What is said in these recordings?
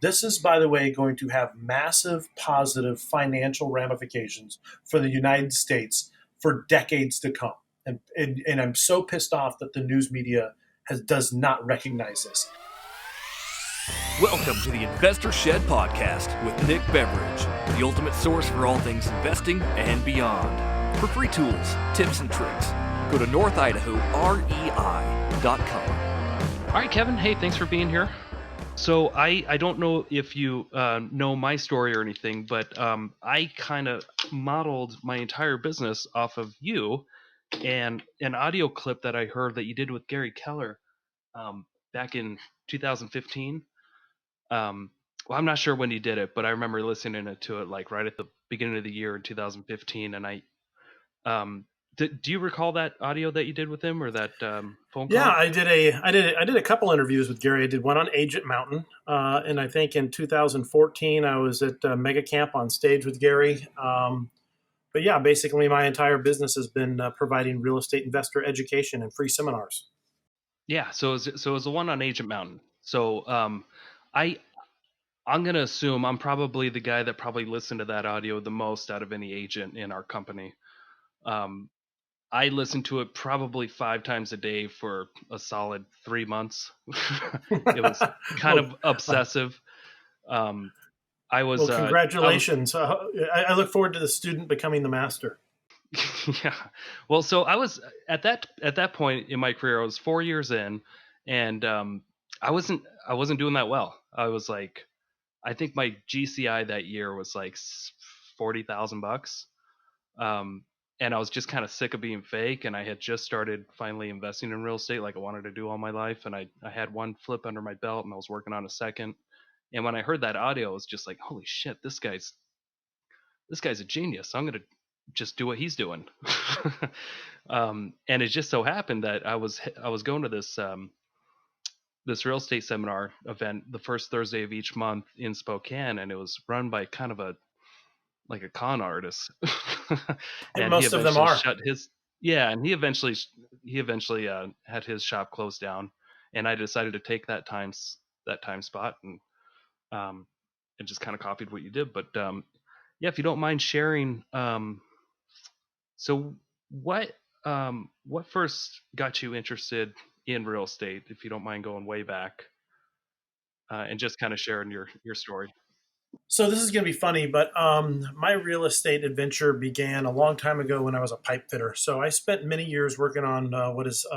This is, by the way, going to have massive positive financial ramifications for the United States for decades to come. And I'm so pissed off that the news media does not recognize this. Welcome to the Investor Shed Podcast with Nick Beveridge, the ultimate source for all things investing and beyond. For free tools, tips, and tricks, go to northidahorei.com. All right, Kevin. Hey, thanks for being here. So I don't know if you know my story or anything, but I kind of modeled my entire business off of you and an audio clip that I heard that you did with Gary Keller back in 2015. Well, I'm not sure when you did it, but I remember listening to it like right at the beginning of the year in 2015. And do you recall that audio that you did with him or that phone call? Yeah, I did a couple interviews with Gary. I did one on Agent Mountain, and I think in 2014 I was at Mega Camp on stage with Gary. But yeah, basically my entire business has been providing real estate investor education and free seminars. Yeah, so it was the one on Agent Mountain. So I'm going to assume I'm probably the guy that probably listened to that audio the most out of any agent in our company. I listened to it probably 5 times a day for a solid 3 months. It was kind of obsessive. Congratulations. I look forward to the student becoming the master. Yeah. Well, so I was at that point in my career, I was 4 years in, and I wasn't doing that well. I was like, I think my GCI that year was like $40,000. And I was just kind of sick of being fake, and I had just started finally investing in real estate like I wanted to do all my life, and I had one flip under my belt, and I was working on a second. And when I heard that audio, I was just like, holy shit, this guy's a genius. I'm going to just do what he's doing. And it just so happened that I was going to this real estate seminar event the first Thursday of each month in Spokane, and it was run by kind of a con artist. And most of them are. And he eventually had his shop closed down, and I decided to take that time spot and just kind of copied what you did. But yeah, if you don't mind sharing, so what first got you interested in real estate, if you don't mind going way back, and just kind of sharing your story. So this is going to be funny, but my real estate adventure began a long time ago when I was a pipe fitter. So I spent many years working on what is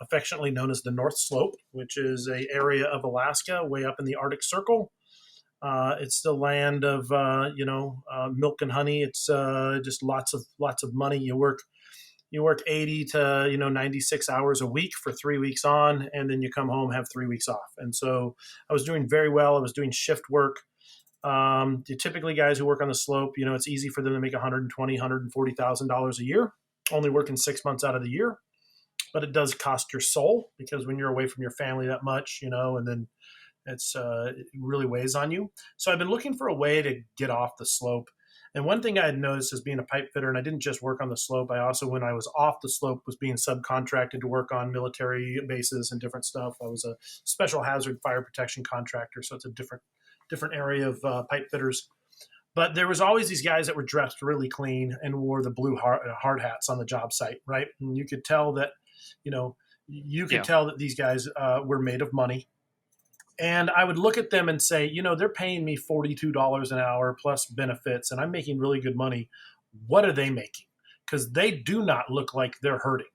affectionately known as the North Slope, which is an area of Alaska way up in the Arctic Circle. It's the land of milk and honey. It's just lots of money. You work 80 to 96 hours a week for 3 weeks on, and then you come home, have 3 weeks off. And so I was doing very well. I was doing shift work. Typically guys who work on the slope, it's easy for them to make $120,000, $140,000 a year, only working 6 months out of the year. But it does cost your soul, because when you're away from your family that much, and then it really weighs on you. So I've been looking for a way to get off the slope. And one thing I had noticed as being a pipe fitter, and I didn't just work on the slope, I also, when I was off the slope, was being subcontracted to work on military bases and different stuff. I was a special hazard fire protection contractor, so it's a different area of pipe fitters. But there was always these guys that were dressed really clean and wore the blue hard hats on the job site, right? And you could tell that, tell that these guys were made of money. And I would look at them and say, they're paying me $42 an hour plus benefits, and I'm making really good money. What are they making? Because they do not look like they're hurting.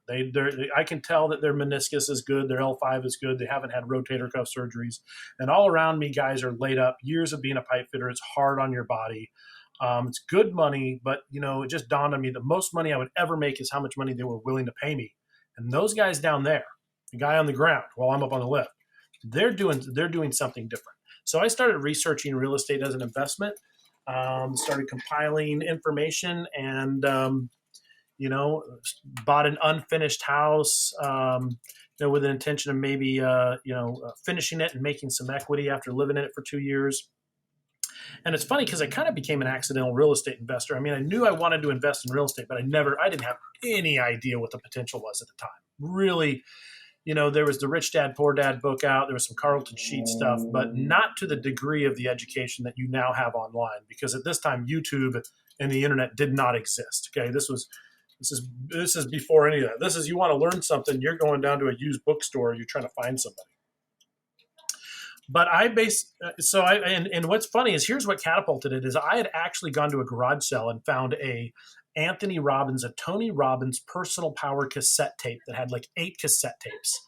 I can tell that their meniscus is good, their L5 is good, they haven't had rotator cuff surgeries. And all around me, guys are laid up. Years of being a pipe fitter, it's hard on your body. It's good money, but it just dawned on me the most money I would ever make is how much money they were willing to pay me. And those guys down there, the guy on the ground while I'm up on the lift, they're doing something different. So I started researching real estate as an investment, started compiling information, and bought an unfinished house, with an intention of maybe, finishing it and making some equity after living in it for 2 years. And it's funny because I kind of became an accidental real estate investor. I mean, I knew I wanted to invest in real estate, but I didn't have any idea what the potential was at the time. Really, there was the Rich Dad Poor Dad book out. There was some Carlton Sheet stuff, but not to the degree of the education that you now have online. Because at this time, YouTube and the internet did not exist. Okay, this is before any of that. This is, you want to learn something, you're going down to a used bookstore, you're trying to find somebody. But and what's funny is, here's what catapulted it is, I had actually gone to a garage sale and found a Tony Robbins personal power cassette tape that had like 8 cassette tapes.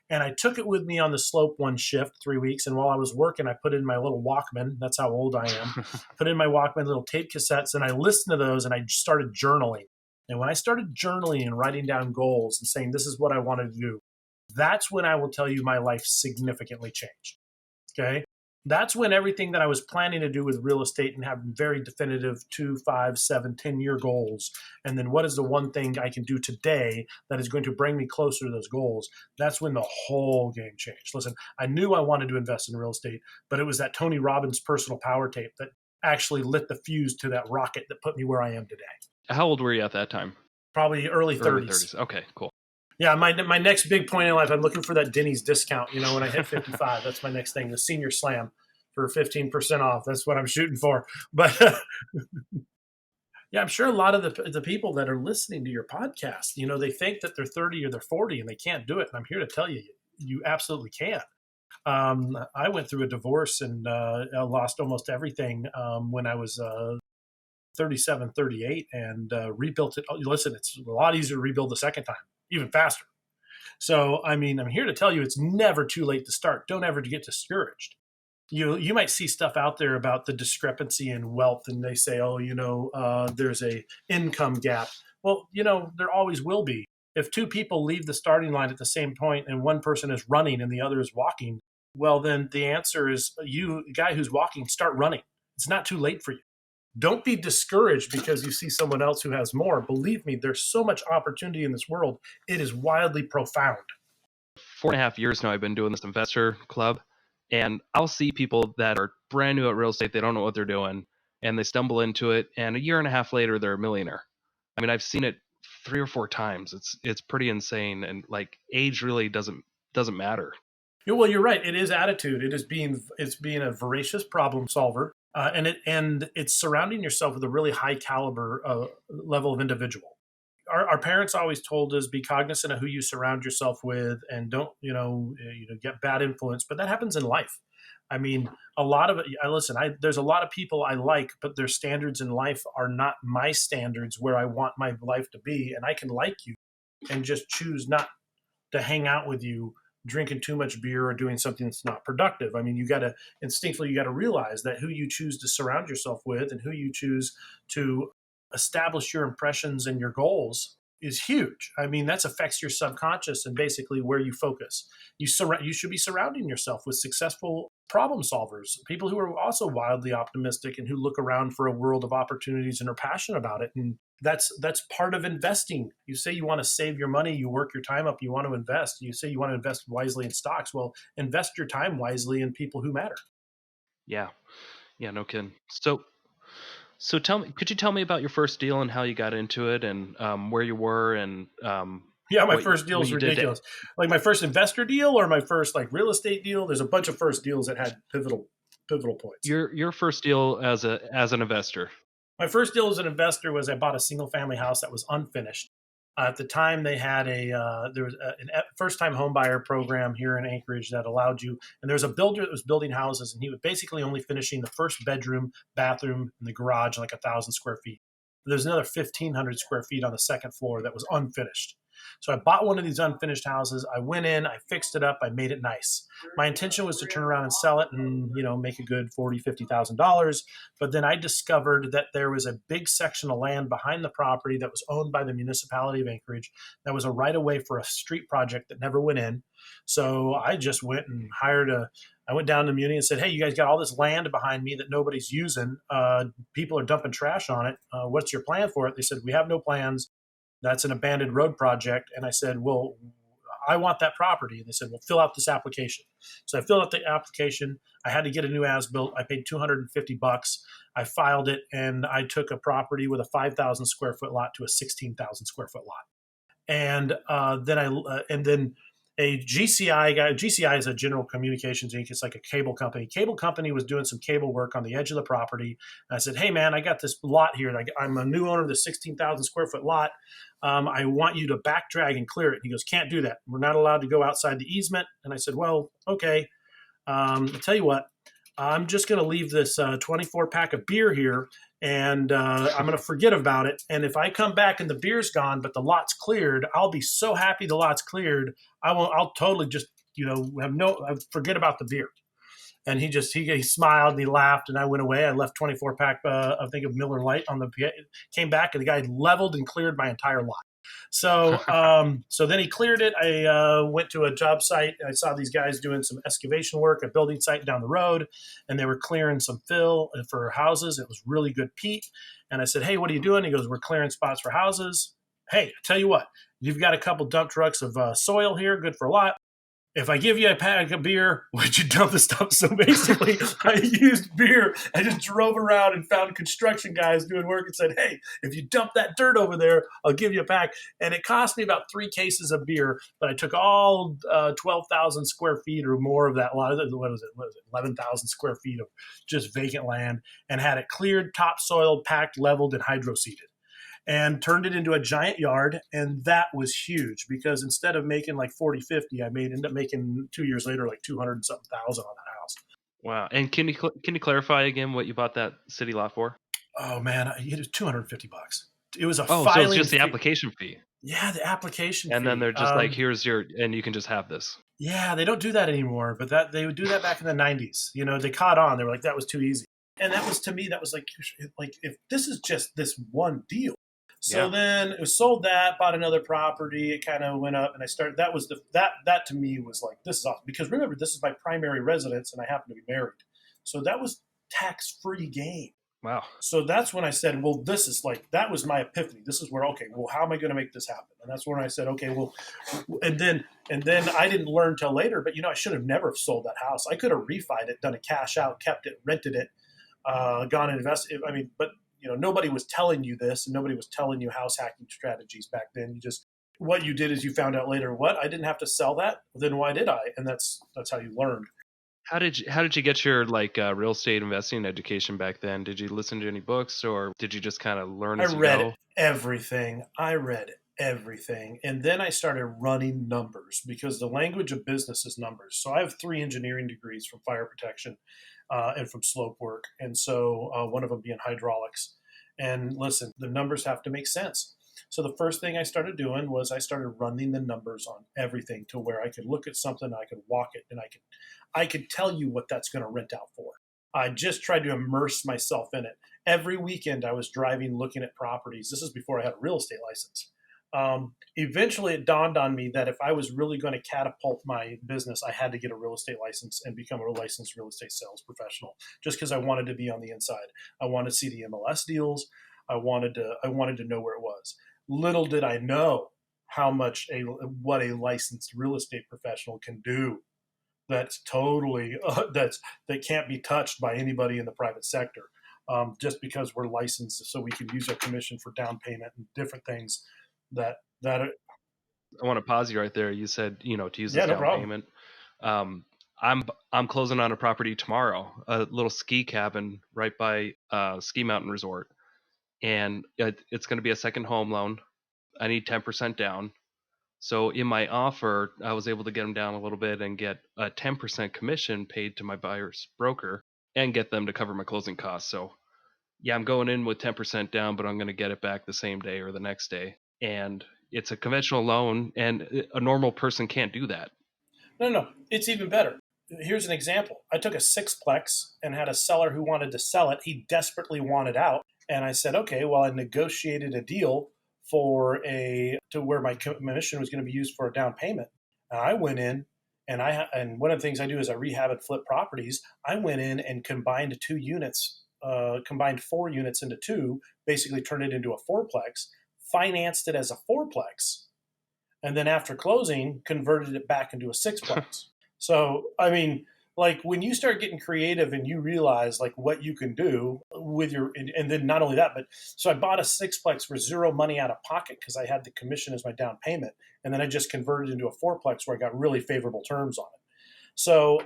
And I took it with me on the slope one shift, 3 weeks. And while I was working, I put in my little Walkman. That's how old I am. Put in my Walkman little tape cassettes, and I listened to those, and I started journaling. And when I started journaling and writing down goals and saying, this is what I want to do, that's when I will tell you my life significantly changed. Okay. That's when everything that I was planning to do with real estate and having very definitive 2, 5, 7, 10-year goals. And then what is the one thing I can do today that is going to bring me closer to those goals? That's when the whole game changed. Listen, I knew I wanted to invest in real estate, but it was that Tony Robbins personal power tape that actually lit the fuse to that rocket that put me where I am today. How old were you at that time? Probably early 30s. Early 30s. Okay, cool. Yeah, my next big point in life, I'm looking for that Denny's discount. When I hit 55, that's my next thing, the senior slam for 15% off. That's what I'm shooting for. But yeah, I'm sure a lot of the people that are listening to your podcast, they think that they're 30 or they're 40 and they can't do it. And I'm here to tell you, you absolutely can. I went through a divorce and lost almost everything when I was 37, 38, and rebuilt it. Listen, it's a lot easier to rebuild the second time, even faster. So, I'm here to tell you, it's never too late to start. Don't ever get discouraged. You might see stuff out there about the discrepancy in wealth, and they say, there's a income gap. Well, there always will be. If 2 people leave the starting line at the same point and one person is running and the other is walking, well, then the answer is, you, the guy who's walking, start running. It's not too late for you. Don't be discouraged because you see someone else who has more. Believe me, there's so much opportunity in this world. It is wildly profound. 4.5 years now, I've been doing this investor club, and I'll see people that are brand new at real estate. They don't know what they're doing, and they stumble into it, and a year and a half later, they're a millionaire. I've seen it 3 or 4 times. It's pretty insane, and like, age really doesn't matter. Well, you're right. It is attitude. It's being a voracious problem solver. And it's surrounding yourself with a really high caliber level of individual. Our parents always told us, be cognizant of who you surround yourself with, and don't get bad influence. But that happens in life. A lot of it. There's a lot of people I like, but their standards in life are not my standards where I want my life to be. And I can like you and just choose not to hang out with you drinking too much beer or doing something that's not productive. You got to instinctively, realize that who you choose to surround yourself with and who you choose to establish your impressions and your goals is huge. That affects your subconscious and basically where you focus. You should be surrounding yourself with successful problem solvers, people who are also wildly optimistic and who look around for a world of opportunities and are passionate about it. And that's part of investing. You say you want to save your money, you work your time up, you want to invest. You say you want to invest wisely in stocks. Well, invest your time wisely in people who matter. Yeah, no kidding. So could you tell me about your first deal and how you got into it, and where you were, and my first deal is ridiculous. Like my first investor deal or my first real estate deal. There's a bunch of first deals that had pivotal points. Your first deal as an investor. My first deal as an investor was I bought a single family house that was unfinished. At the time, they had a first time home buyer program here in Anchorage that allowed you. And there was a builder that was building houses, and he was basically only finishing the first bedroom, bathroom, and the garage, like 1,000 square feet. There's another 1,500 square feet on the second floor that was unfinished. So I bought one of these unfinished houses. I went in, I fixed it up, I made it nice. My intention was to turn around and sell it and, make a good $40,000, $50,000. But then I discovered that there was a big section of land behind the property that was owned by the municipality of Anchorage. That was a right of way for a street project that never went in. So I just went and I went down to Muni and said, hey, you guys got all this land behind me that nobody's using. People are dumping trash on it. What's your plan for it? They said, we have no plans. That's an abandoned road project. And I said, well, I want that property. And they said, well, fill out this application. So I filled out the application. I had to get a new as-built. I paid $250. I filed it, and I took a property with a 5,000 square foot lot to a 16,000 square foot lot. And then a GCI guy. GCI is a General Communications Inc. It's like a cable company. Cable company was doing some cable work on the edge of the property. And I said, hey, man, I got this lot here. I'm a new owner of the 16,000 square foot lot. I want you to back drag and clear it. He goes, can't do that. We're not allowed to go outside the easement. And I said, well, okay. I'll tell you what, I'm just going to leave this 24 pack of beer here, and I'm going to forget about it. And if I come back and the beer's gone, but the lot's cleared, I'll be so happy the lot's cleared. I'll totally just, I forget about the beer. And he smiled and he laughed, and I went away. I left 24 pack, I think of Miller Lite on came back, and the guy leveled and cleared my entire lot. So so then he cleared it. I went to a job site. I saw these guys doing some excavation work, a building site down the road, and they were clearing some fill for houses. It was really good peat. And I said, hey, what are you doing? He goes, we're clearing spots for houses. Hey, I tell you what, you've got a couple dump trucks of soil here, good for a lot. If I give you a pack of beer, would you dump the stuff? So basically, I used beer. I just drove around and found construction guys doing work and said, hey, if you dump that dirt over there, I'll give you a pack. And it cost me about 3 cases of beer, but I took all 12,000 square feet or more of that lot. What was it? 11,000 square feet of just vacant land and had it cleared, topsoil, packed, leveled, and hydro-seeded. And turned it into a giant yard. And that was huge because instead of making like 40-50, I ended up making 2 years later like 200 and something thousand on that house. Wow. And can you clarify again what you bought that city lot for? Oh man, it was $250. It was a so filing it's just the fee. application fee. Yeah, the application And fee. then they're just like, here's and you can just have this. Yeah, they don't do that anymore, but they would do that back in the 90s. They caught on. They were like, that was too easy. And that was, to me, that was like if this is just this one deal. So then it was sold that, bought another property. It kind of went up, and I started. That was that to me was like, this is awesome because remember, this is my primary residence, and I happen to be married, so that was tax-free gain. Wow. So that's when I said, well, this is like, that was my epiphany. This is where, okay, well, how am I going to make this happen? And that's when I said, okay, well, and then I didn't learn till later, but I should have never sold that house. I could have refied it, done a cash out, kept it, rented it, gone and invested. I mean, but nobody was telling you this, and nobody was telling you house hacking strategies back then. What you did is you found out later, what, I didn't have to sell that? Then why did I? And that's how you learned. How did you get your real estate investing education back then? Did you listen to any books, or did you just kind of learn as you go? I read everything. And then I started running numbers because the language of business is numbers. So I have 3 engineering degrees from fire protection and from slope work. And so one of them being hydraulics. And listen, the numbers have to make sense. So the first thing I started doing was I started running the numbers on everything to where I could look at something, I could walk it, and I could tell you what that's going to rent out for. I just tried to immerse myself in it. Every weekend I was driving, looking at properties. This is before I had a real estate license. Eventually it dawned on me that if I was really going to catapult my business, I had to get a real estate license and become a licensed real estate sales professional, just because I wanted to be on the inside. I wanted to see the MLS deals. I wanted to know where it was. Little did I know what a licensed real estate professional can do. That's totally that can't be touched by anybody in the private sector, just because we're licensed, so we can use our commission for down payment and different things. That I want to pause you right there. You said to use this no down problem. payment. I'm closing on a property tomorrow, a little ski cabin right by Ski Mountain Resort, and it's going to be a second home loan. I need 10% down. So in my offer, I was able to get them down a little bit and get a 10% commission paid to my buyer's broker and get them to cover my closing costs. So yeah, I'm going in with 10% down, but I'm going to get it back the same day or the next day. And it's a conventional loan, and a normal person can't do that. No, it's even better. Here's an example. I took a 6-plex and had a seller who wanted to sell it. He desperately wanted out. And I said, okay, well, I negotiated a deal to where my commission was going to be used for a down payment. And I went in and one of the things I do is I rehab and flip properties. I went in and combined 4 units into 2, basically turned it into a 4-plex, financed it as a 4-plex, and then after closing, converted it back into a 6-plex. So, I mean, like when you start getting creative and you realize like what you can do with your, and then not only that, but so I bought a sixplex for zero money out of pocket because I had the commission as my down payment, and then I just converted into a fourplex where I got really favorable terms on it. So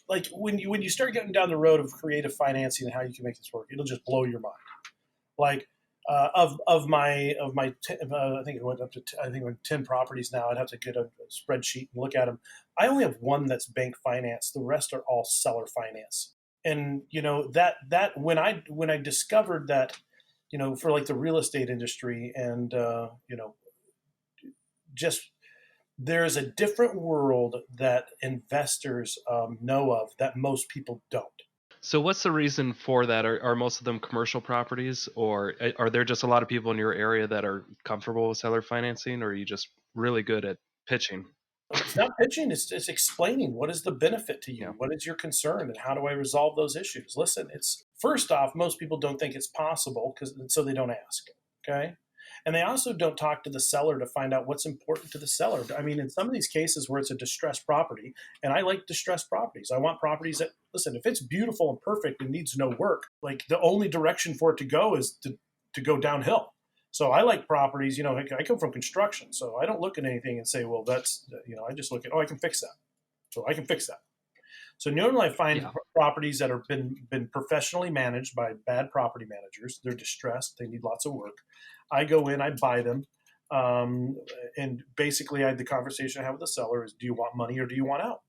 like when you start getting down the road of creative financing and how you can make this work, it'll just blow your mind. Like I think it went up to I think it went 10 properties now. I'd have to get a spreadsheet and look at them. I only have one that's bank finance. The rest are all seller finance. And that when I discovered that, for like the real estate industry and just there's a different world that investors know of that most people don't. So what's the reason for that? Are most of them commercial properties, or are there just a lot of people in your area that are comfortable with seller financing, or are you just really good at pitching? It's not pitching, it's explaining what is the benefit to Yeah. you, what is your concern, and how do I resolve those issues. Listen, it's first off, most people don't think it's possible because so they don't ask. Okay. And they also don't talk to the seller to find out what's important to the seller. I mean, in some of these cases where it's a distressed property, and I like distressed properties, I want properties that, listen, if it's beautiful and perfect and needs no work, like the only direction for it to go is to go downhill. So I like properties, I come from construction, so I don't look at anything and say, well, that's, I just look at, oh, I can fix that. So I can fix that. So normally I find Yeah. properties that have been professionally managed by bad property managers. They're distressed. They need lots of work. I go in, I buy them. And basically the conversation I have with the seller is, do you want money or do you want out?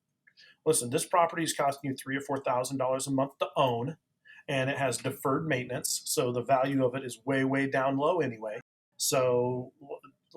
Listen, this property is costing you $3,000 or $4,000 a month to own, and it has deferred maintenance. So the value of it is way, way down low anyway. So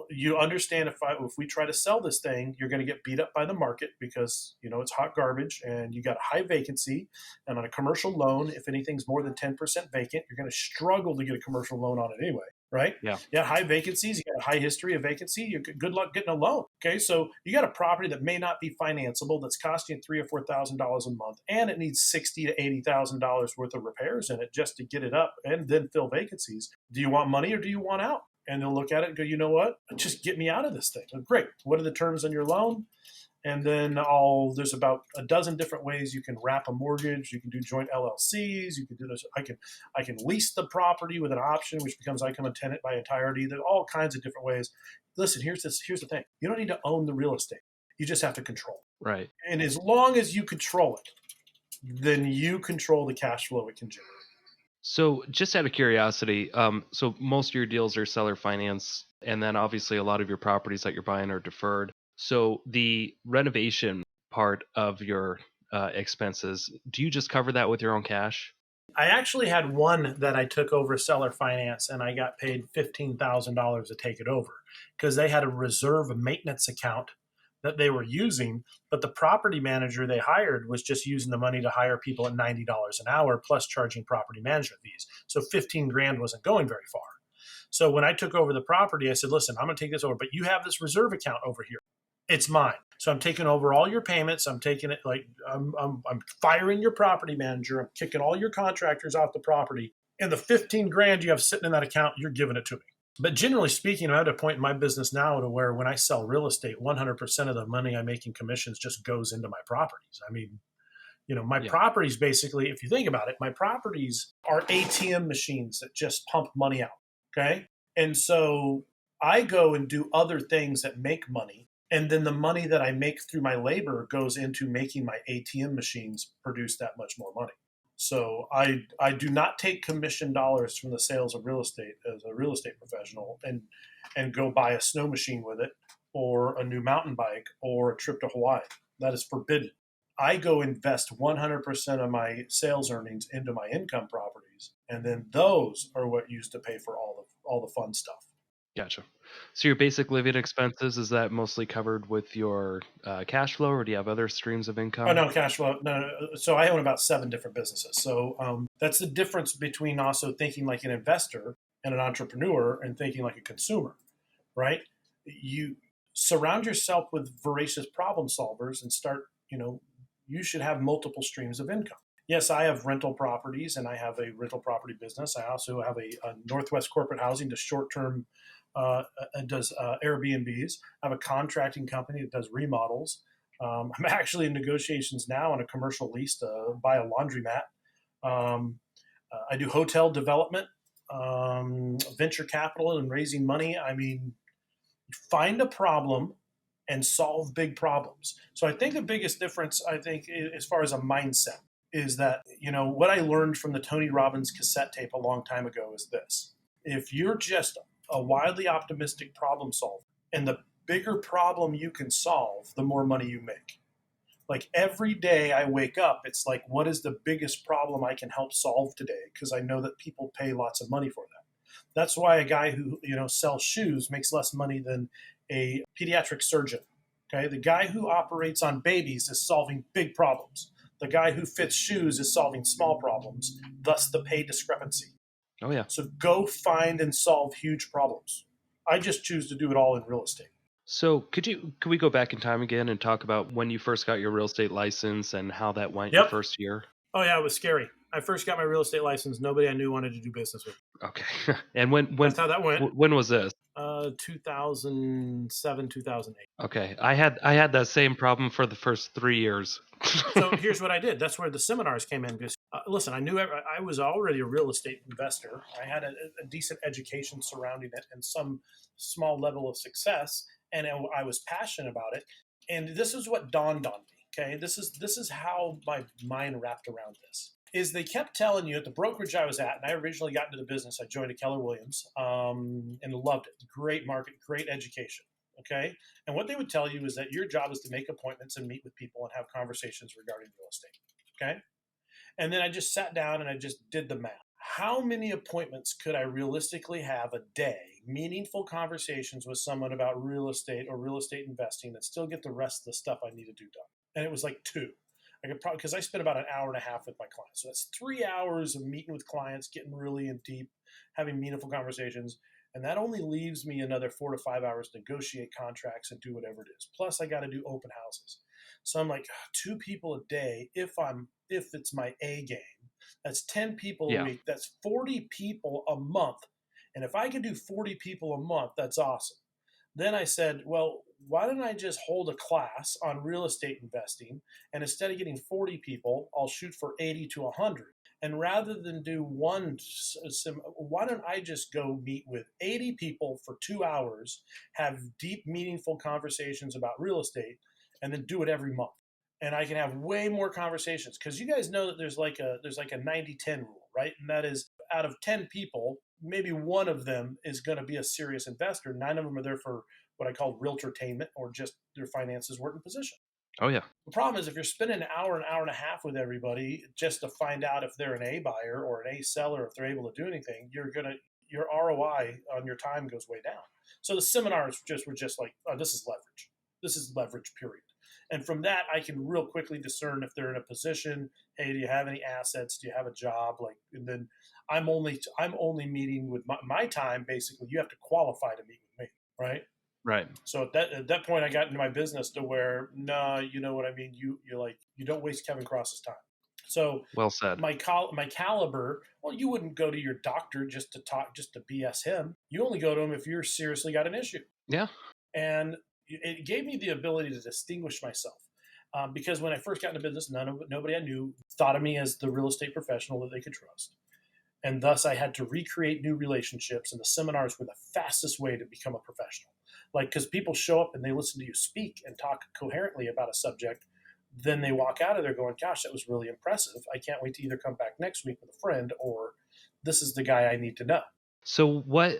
you understand if we try to sell this thing, you're going to get beat up by the market because it's hot garbage and you got a high vacancy. And on a commercial loan, if anything's more than 10% vacant, you're going to struggle to get a commercial loan on it anyway, right? Yeah. Yeah, high vacancies, you got a high history of vacancy. You good luck getting a loan. Okay, so you got a property that may not be financeable that's costing you $3,000 or $4,000 a month, and it needs $60,000 to $80,000 worth of repairs in it just to get it up and then fill vacancies. Do you want money or do you want out? And they'll look at it and go, you know what? Just get me out of this thing. Great. What are the terms on your loan? And then there's about a dozen different ways you can wrap a mortgage. You can do joint LLCs. You can do this. I can lease the property with an option, which becomes I become a tenant by entirety. There's all kinds of different ways. Listen, here's the thing. You don't need to own the real estate. You just have to control it. Right. And as long as you control it, then you control the cash flow it can generate. So just out of curiosity, so most of your deals are seller finance, and then obviously a lot of your properties that you're buying are deferred. So the renovation part of your expenses, do you just cover that with your own cash? I actually had one that I took over seller finance, and I got paid $15,000 to take it over because they had a reserve maintenance account that they were using, but the property manager they hired was just using the money to hire people at $90 an hour plus charging property management fees. So 15 grand wasn't going very far. So when I took over the property, I said, listen, I'm going to take this over, but you have this reserve account over here. It's mine. So I'm taking over all your payments. I'm taking it like I'm firing your property manager. I'm kicking all your contractors off the property. And the 15 grand you have sitting in that account, you're giving it to me. But generally speaking, I'm at a point in my business now to where when I sell real estate, 100% of the money I make in commissions just goes into my properties. I mean, my properties basically, if you think about it, my properties are ATM machines that just pump money out. Okay. And so I go and do other things that make money. And then the money that I make through my labor goes into making my ATM machines produce that much more money. So I do not take commission dollars from the sales of real estate as a real estate professional and go buy a snow machine with it or a new mountain bike or a trip to Hawaii. That is forbidden. I go invest 100% of my sales earnings into my income properties, and then those are what used to pay for all the fun stuff. Gotcha. So your basic living expenses, is that mostly covered with your cash flow, or do you have other streams of income? Oh, no, cash flow. No. So I own about 7 different businesses. So that's the difference between also thinking like an investor and an entrepreneur and thinking like a consumer, right? You surround yourself with voracious problem solvers and start, you should have multiple streams of income. Yes, I have rental properties and I have a rental property business. I also have a Northwest Corporate Housing to short-term does Airbnbs. I have a contracting company that does remodels. I'm actually in negotiations now on a commercial lease to buy a laundromat. I do hotel development, venture capital, and raising money. I mean, find a problem and solve big problems. So I think the biggest difference, I think, as far as a mindset, is that, what I learned from the Tony Robbins cassette tape a long time ago is this. If you're just a wildly optimistic problem solver, and the bigger problem you can solve, the more money you make. Like every day I wake up, it's like, what is the biggest problem I can help solve today? Because I know that people pay lots of money for that. That's why a guy who sells shoes makes less money than a pediatric surgeon. Okay, the guy who operates on babies is solving big problems. The guy who fits shoes is solving small problems. Thus, the pay discrepancy. Oh yeah. So go find and solve huge problems. I just choose to do it all in real estate. So could we go back in time again and talk about when you first got your real estate license and how that went your Yep. first year? Oh yeah, it was scary. I first got my real estate license. Nobody I knew wanted to do business with. Okay. And when That's how that went. when was this? 2007, 2008. Okay. I had that same problem for the first 3 years. So here's what I did. That's where the seminars came in. Because listen, I was already a real estate investor. I had a decent education surrounding it and some small level of success, and I was passionate about it. And this is what dawned on me. Okay, this is how my mind wrapped around this. Is they kept telling you at the brokerage I was at, and I originally got into the business. I joined a Keller Williams and loved it. Great market, great education. Okay, and what they would tell you is that your job is to make appointments and meet with people and have conversations regarding real estate. Okay, and then I just sat down and I just did the math. How many appointments could I realistically have a day, meaningful conversations with someone about real estate or real estate investing, and still get the rest of the stuff I need to do done? And it was like 2. I could probably, because I spent about an hour and a half with my clients. So that's 3 hours of meeting with clients, getting really in deep, having meaningful conversations. And that only leaves me another 4 to 5 hours to negotiate contracts and do whatever it is. Plus I got to do open houses. So I'm like 2 people a day. If it's my A game, that's 10 people a week. That's 40 people a month. And if I can do 40 people a month, that's awesome. Then I said, well, why don't I just hold a class on real estate investing? And instead of getting 40 people, I'll shoot for 80 to 100. And rather than do one, why don't I just go meet with 80 people for 2 hours, have deep, meaningful conversations about real estate, and then do it every month? And I can have way more conversations, because you guys know that there's like a 90-10 rule, right? And that is, out of 10 people, maybe one of them is going to be a serious investor. 9 of them are there for what I call realtortainment, or just their finances weren't in position. Oh yeah. The problem is, if you're spending an hour and a half with everybody just to find out if they're an A buyer or an A seller, if they're able to do anything, your ROI on your time goes way down. So the seminars were just like, oh, this is leverage. This is leverage, period. And from that, I can real quickly discern if they're in a position. Hey, do you have any assets? Do you have a job? And then I'm only meeting with my time. Basically, you have to qualify to meet with me, right? Right. So at that point, I got into my business to where, you know what I mean. You don't waste Kevin Cross's time. So well said. My caliber. Well, you wouldn't go to your doctor just to BS him. You only go to him if you're seriously got an issue. Yeah. And it gave me the ability to distinguish myself, because when I first got into business, nobody I knew thought of me as the real estate professional that they could trust. And thus I had to recreate new relationships, and the seminars were the fastest way to become a professional. Because people show up and they listen to you speak and talk coherently about a subject, then they walk out of there going, gosh, that was really impressive. I can't wait to either come back next week with a friend, or this is the guy I need to know. So what,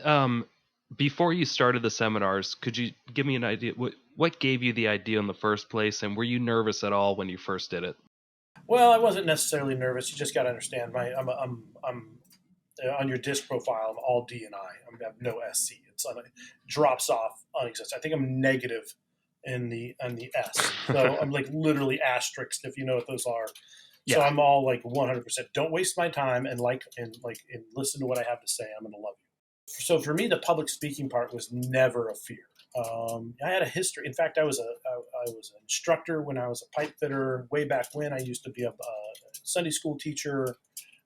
before you started the seminars, could you give me an idea? What gave you the idea in the first place, and were you nervous at all when you first did it? Well, I wasn't necessarily nervous. You just got to understand, I'm on your disc profile, I'm all D and I have no SC. It drops off unexistent. I think I'm negative in the S. So I'm like literally asterisked, if you know what those are. So I'm all like 100%. Don't waste my time and listen to what I have to say. I'm going to love you. So for me, the public speaking part was never a fear. I had a history. In fact, I was an instructor when I was a pipe fitter. Way back when, I used to be a Sunday school teacher.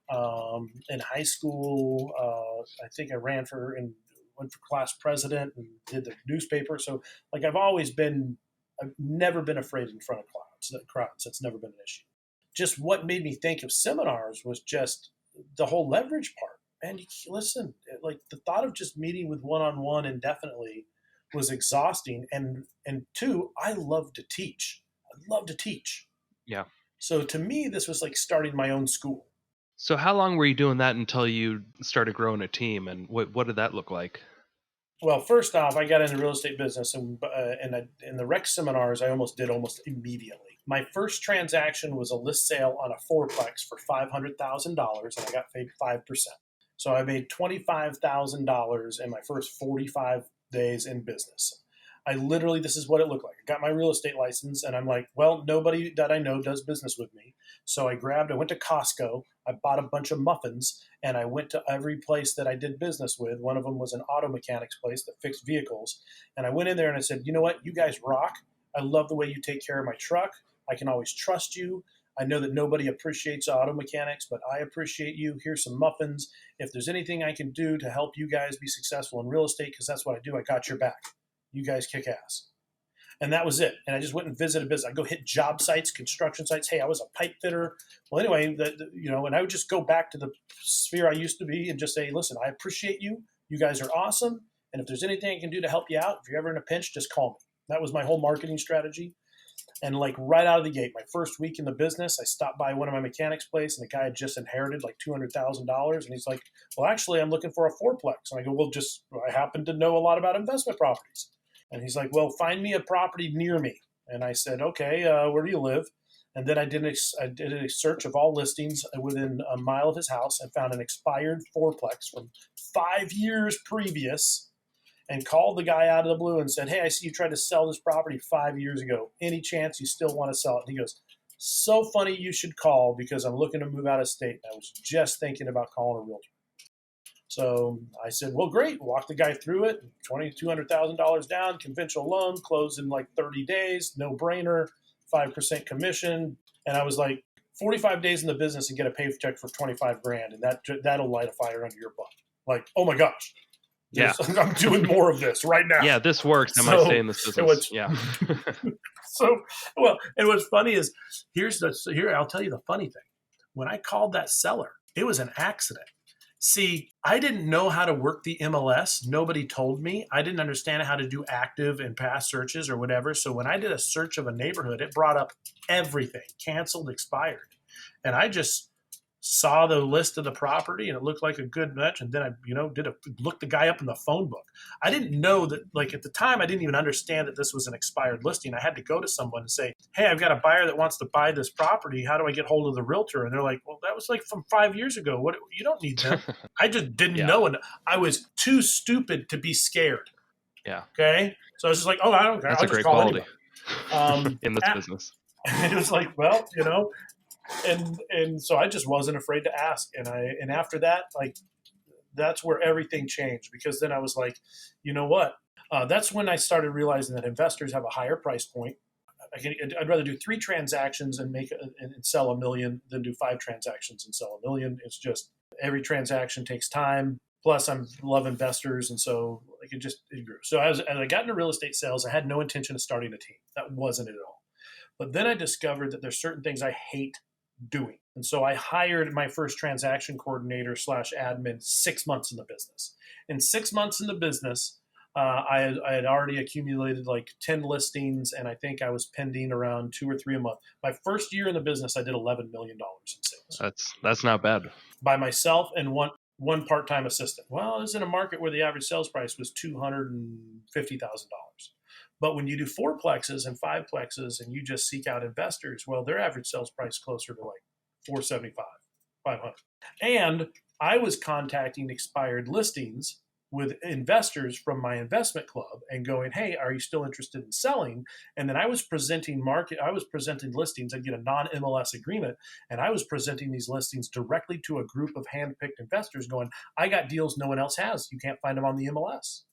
In high school, I think I went for class president and did the newspaper. So I've always been I've never been afraid in front of crowds. That's never been an issue. Just what made me think of seminars was just the whole leverage part. And listen, like the thought of just meeting with one-on-one indefinitely was exhausting. And two, I love to teach. I love to teach. Yeah. So to me, this was like starting my own school. So how long were you doing that until you started growing a team, and what did that look like? Well, first off, I got into real estate business, and in the rec seminars, I did almost immediately. My first transaction was a list sale on a fourplex for $500,000, and I got paid 5%. So I made $25,000 in my first 45 days in business. This is what it looked like. I got my real estate license, and I'm like, well, nobody that I know does business with me. So I went to Costco, I bought a bunch of muffins, and I went to every place that I did business with. One of them was an auto mechanics place that fixed vehicles. And I went in there and I said, you know what? You guys rock. I love the way you take care of my truck. I can always trust you. I know that nobody appreciates auto mechanics, but I appreciate you. Here's some muffins. If there's anything I can do to help you guys be successful in real estate, because that's what I do, I got your back. You guys kick ass. And that was it. And I just went and visited business. I go hit job sites, construction sites. Hey, I was a pipe fitter. Well, anyway, and I would just go back to the sphere I used to be and just say, listen, I appreciate you. You guys are awesome. And if there's anything I can do to help you out, if you're ever in a pinch, just call me. That was my whole marketing strategy. And like right out of the gate, my first week in the business, I stopped by one of my mechanics place, and the guy had just inherited like $200,000. And he's like, well, actually, I'm looking for a fourplex. And I go, well, I happen to know a lot about investment properties. And he's like, well, find me a property near me. And I said, okay, where do you live? And then I did a search of all listings within a mile of his house and found an expired fourplex from 5 years previous, and called the guy out of the blue and said, hey, I see you tried to sell this property 5 years ago. Any chance you still want to sell it? And he goes, so funny you should call, because I'm looking to move out of state. I was just thinking about calling a realtor. So I said, well, great. Walk the guy through it. $200,000 down, conventional loan, closed in like 30 days, no brainer, 5% commission. And I was like, 45 days in the business and get a paycheck for 25 grand. And that'll light a fire under your butt. Like, oh my gosh. Yeah. I'm doing more of this right now. Yeah, this works. I might stay in this business. Yeah. So, well, and what's funny is here, I'll tell you the funny thing. When I called that seller, it was an accident. See, I didn't know how to work the MLS. Nobody told me. I didn't understand how to do active and past searches or whatever. So when I did a search of a neighborhood, it brought up everything, canceled, expired. And I just saw the list of the property and it looked like a good match. And then I, looked the guy up in the phone book. I didn't know that, like at the time, I didn't even understand that this was an expired listing. I had to go to someone and say, hey, I've got a buyer that wants to buy this property. How do I get hold of the realtor? And they're like, well, that was like from 5 years ago. What? You don't need them. I just didn't know. And I was too stupid to be scared. Yeah. Okay. So I was just like, oh, I don't care. That's I'll a great just call quality in this anybody. business. And it was like, well, and so I just wasn't afraid to ask. And after that, like, that's where everything changed, because then I was like, you know what? That's when I started realizing that investors have a higher price point. I'd rather do 3 transactions and sell $1 million than do 5 transactions and sell $1 million. It's just every transaction takes time. Plus, I love investors, and so like it grew. So as I got into real estate sales, I had no intention of starting a team. That wasn't it at all. But then I discovered that there's certain things I hate doing. And so I hired my first transaction coordinator / admin 6 months in the business. In 6 months in the business, I had already accumulated like 10 listings, and I think I was pending around 2 or 3 a month. My first year in the business, I did $11 million in sales. That's not bad. By myself and one part-time assistant. Well, it was in a market where the average sales price was $250,000. But when you do 4plexes and 5plexes and you just seek out investors, well, their average sales price closer to like $475, $500. And I was contacting expired listings with investors from my investment club and going, hey, are you still interested in selling? And then I was presenting listings. I'd get a non-MLS agreement, and I was presenting these listings directly to a group of hand-picked investors going, I got deals no one else has. You can't find them on the MLS.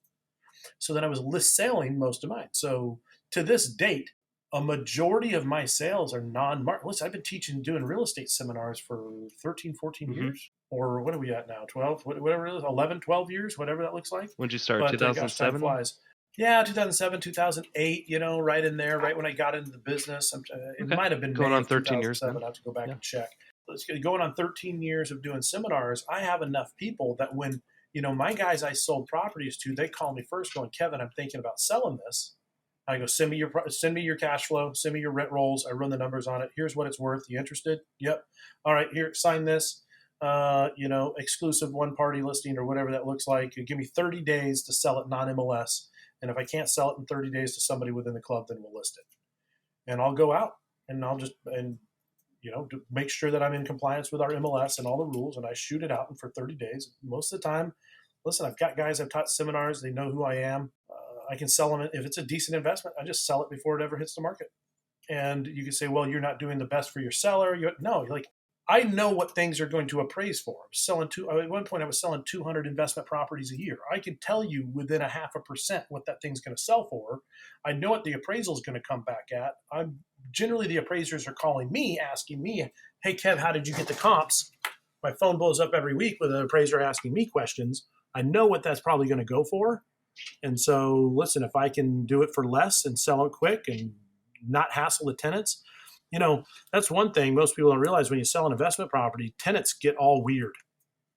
So then I was list selling most of mine. So to this date, a majority of my sales are non-market. Listen, I've been doing real estate seminars for 13, 14 years. Or what are we at now? 12, whatever it is, 11, 12 years, whatever that looks like. When did you start? But, 2007? gosh, time flies. Yeah, 2007, 2008, right in there, right when I got into the business. It Okay. might have been Going May on of 13 years then. 2007. I have to go back Yeah. and check. Going on 13 years of doing seminars, I have enough people that when, my guys I sold properties to, they call me first going, Kevin, I'm thinking about selling this. I go, send me your cash flow, send me your rent rolls. I run the numbers on it. Here's what it's worth. You interested? Yep. All right, here, sign this. Exclusive one party listing or whatever that looks like. You give me 30 days to sell it non-MLS. And if I can't sell it in 30 days to somebody within the club, then we'll list it. And I'll go out and to make sure that I'm in compliance with our MLS and all the rules. And I shoot it out for 30 days. Most of the time, listen, I've got guys I've taught seminars. They know who I am. I can sell them. If it's a decent investment, I just sell it before it ever hits the market. And you can say, well, you're not doing the best for your seller. No, like I know what things are going to appraise for. At one point I was selling 200 investment properties a year. I can tell you within a 0.5% what that thing's going to sell for. I know what the appraisal is going to come back at. I'm generally the appraisers are calling me, asking me, hey Kev, how did you get the comps? My phone blows up every week with an appraiser asking me questions. I know what that's probably going to go for. And so, listen, if I can do it for less and sell it quick and not hassle the tenants, that's one thing most people don't realize when you sell an investment property, tenants get all weird,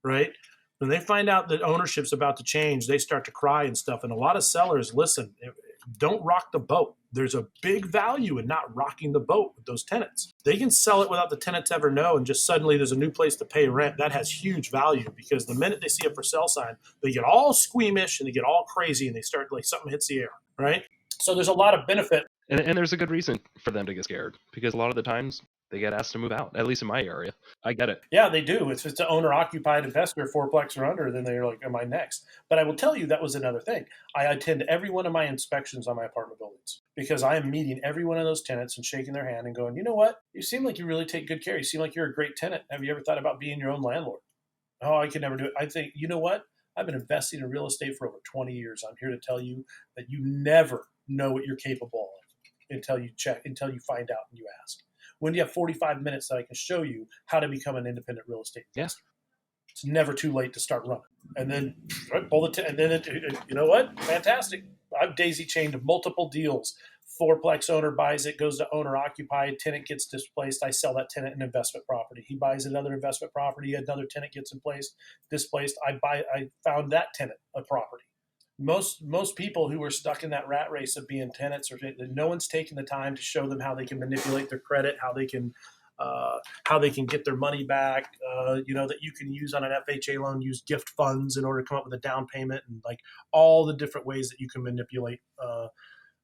right? When they find out that ownership's about to change, they start to cry and stuff. And a lot of sellers, listen, don't rock the boat. There's a big value in not rocking the boat with those tenants. They can sell it without the tenants ever know, and just suddenly there's a new place to pay rent. That has huge value because the minute they see a for sale sign, they get all squeamish and they get all crazy and they start like something hits the air, right? So there's a lot of benefit. And there's a good reason for them to get scared because a lot of the times they get asked to move out, at least in my area. I get it. Yeah, they do. If it's an owner-occupied investor, fourplex or under, then they're like, am I next? But I will tell you that was another thing. I attend every one of my inspections on my apartment buildings because I am meeting every one of those tenants and shaking their hand and going, you know what? You seem like you really take good care. You seem like you're a great tenant. Have you ever thought about being your own landlord? Oh, I could never do it. I think, you know what? I've been investing in real estate for over 20 years. I'm here to tell you that you never know what you're capable of until you find out and you ask. When you have 45 minutes that I can show you how to become an independent real estate investor. Yeah. It's never too late to start running. And then you know what? Fantastic. I've daisy chained multiple deals. Fourplex owner buys it, goes to owner occupied, tenant gets displaced. I sell that tenant an investment property. He buys another investment property, another tenant gets displaced. I found that tenant a property. Most people who are stuck in that rat race of being tenants, or no one's taking the time to show them how they can manipulate their credit, how they can get their money back. That you can use on an FHA loan, use gift funds in order to come up with a down payment, and like all the different ways that you can manipulate.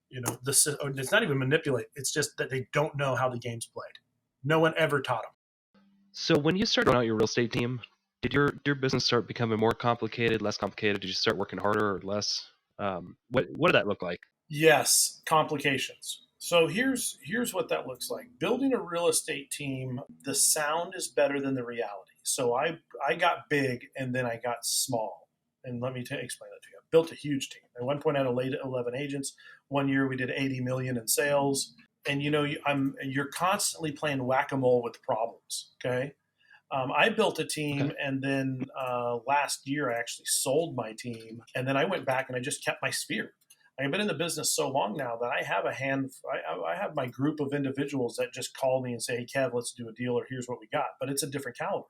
It's not even manipulate. It's just that they don't know how the game's played. No one ever taught them. So when you started out your real estate team, did your business start becoming more complicated, less complicated? Did you start working harder or less? What did that look like? Yes, complications. So here's what that looks like. Building a real estate team, the sound is better than the reality. So I got big and then I got small. And let me explain that to you. I built a huge team. At one point I had 11 agents. One year we did 80 million in sales. And you're constantly playing whack-a-mole with problems, okay? I built a team, okay. And then last year I actually sold my team, and then I went back and I just kept my sphere. I've been in the business so long now that I have my group of individuals that just call me and say, hey, Kev, let's do a deal, or here's what we got. But it's a different caliber.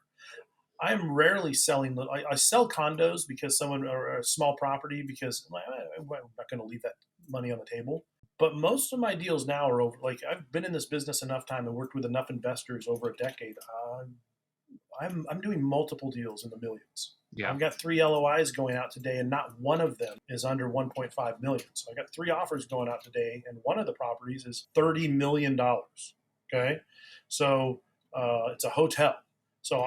I'm rarely selling. I sell condos because or a small property because I'm not going to leave that money on the table. But most of my deals now are over. Like I've been in this business enough time and worked with enough investors over a decade. I'm doing multiple deals in the millions. Yeah. I've got 3 LOIs going out today, and not one of them is under 1.5 million. So I got 3 offers going out today, and one of the properties is $30 million. Okay, so it's a hotel. So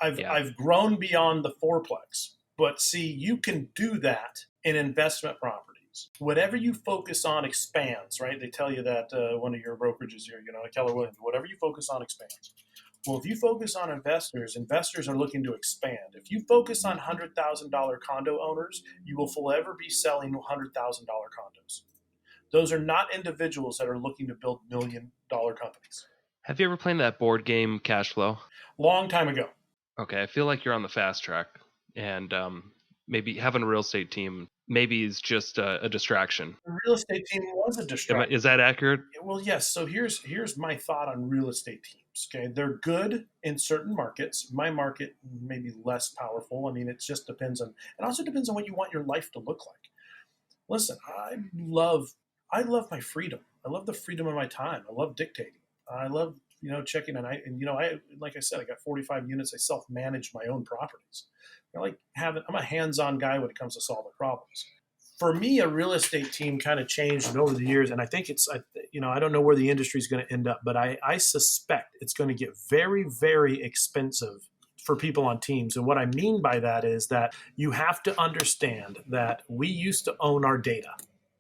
I've grown beyond the fourplex. But see, you can do that in investment properties. Whatever you focus on expands, right? They tell you that one of your brokerages here, Keller Williams, whatever you focus on expands. Well, if you focus on investors are looking to expand. If you focus on $100,000 condo owners, you will forever be selling $100,000 condos. Those are not individuals that are looking to build $1 million companies. Have you ever played that board game Cash Flow? Long time ago. Okay, I feel like you're on the fast track, and maybe having a real estate team maybe is just a distraction. The real estate team was a distraction. Is that accurate? Well, yes. So here's my thought on real estate teams. Okay, they're good in certain markets. My market may be less powerful. I mean, it just depends on. It also depends on what you want your life to look like. Listen, I love my freedom. I love the freedom of my time. I love dictating. I love checking I like I said, I got 45 units. I self manage my own properties. I like having. I'm a hands on guy when it comes to solving problems. For me, a real estate team kind of changed over the years, and I think I don't know where the industry is going to end up, but I suspect it's going to get very, very expensive for people on teams. And what I mean by that is that you have to understand that we used to own our data.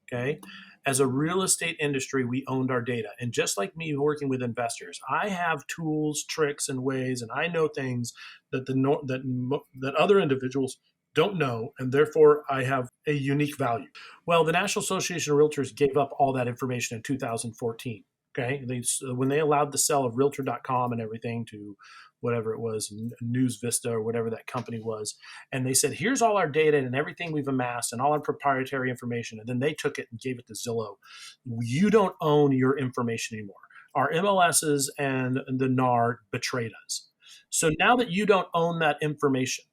Okay. As a real estate industry, we owned our data. And just like me working with investors, I have tools, tricks, and ways, and I know things that other individuals don't know, and therefore I have a unique value. Well, the National Association of Realtors gave up all that information in 2014. Okay, when they allowed the sale of Realtor.com and everything to whatever it was, News Vista or whatever that company was, and they said, "Here's all our data and everything we've amassed and all our proprietary information," and then they took it and gave it to Zillow. You don't own your information anymore. Our MLSs and the NAR betrayed us. So now that you don't own that information,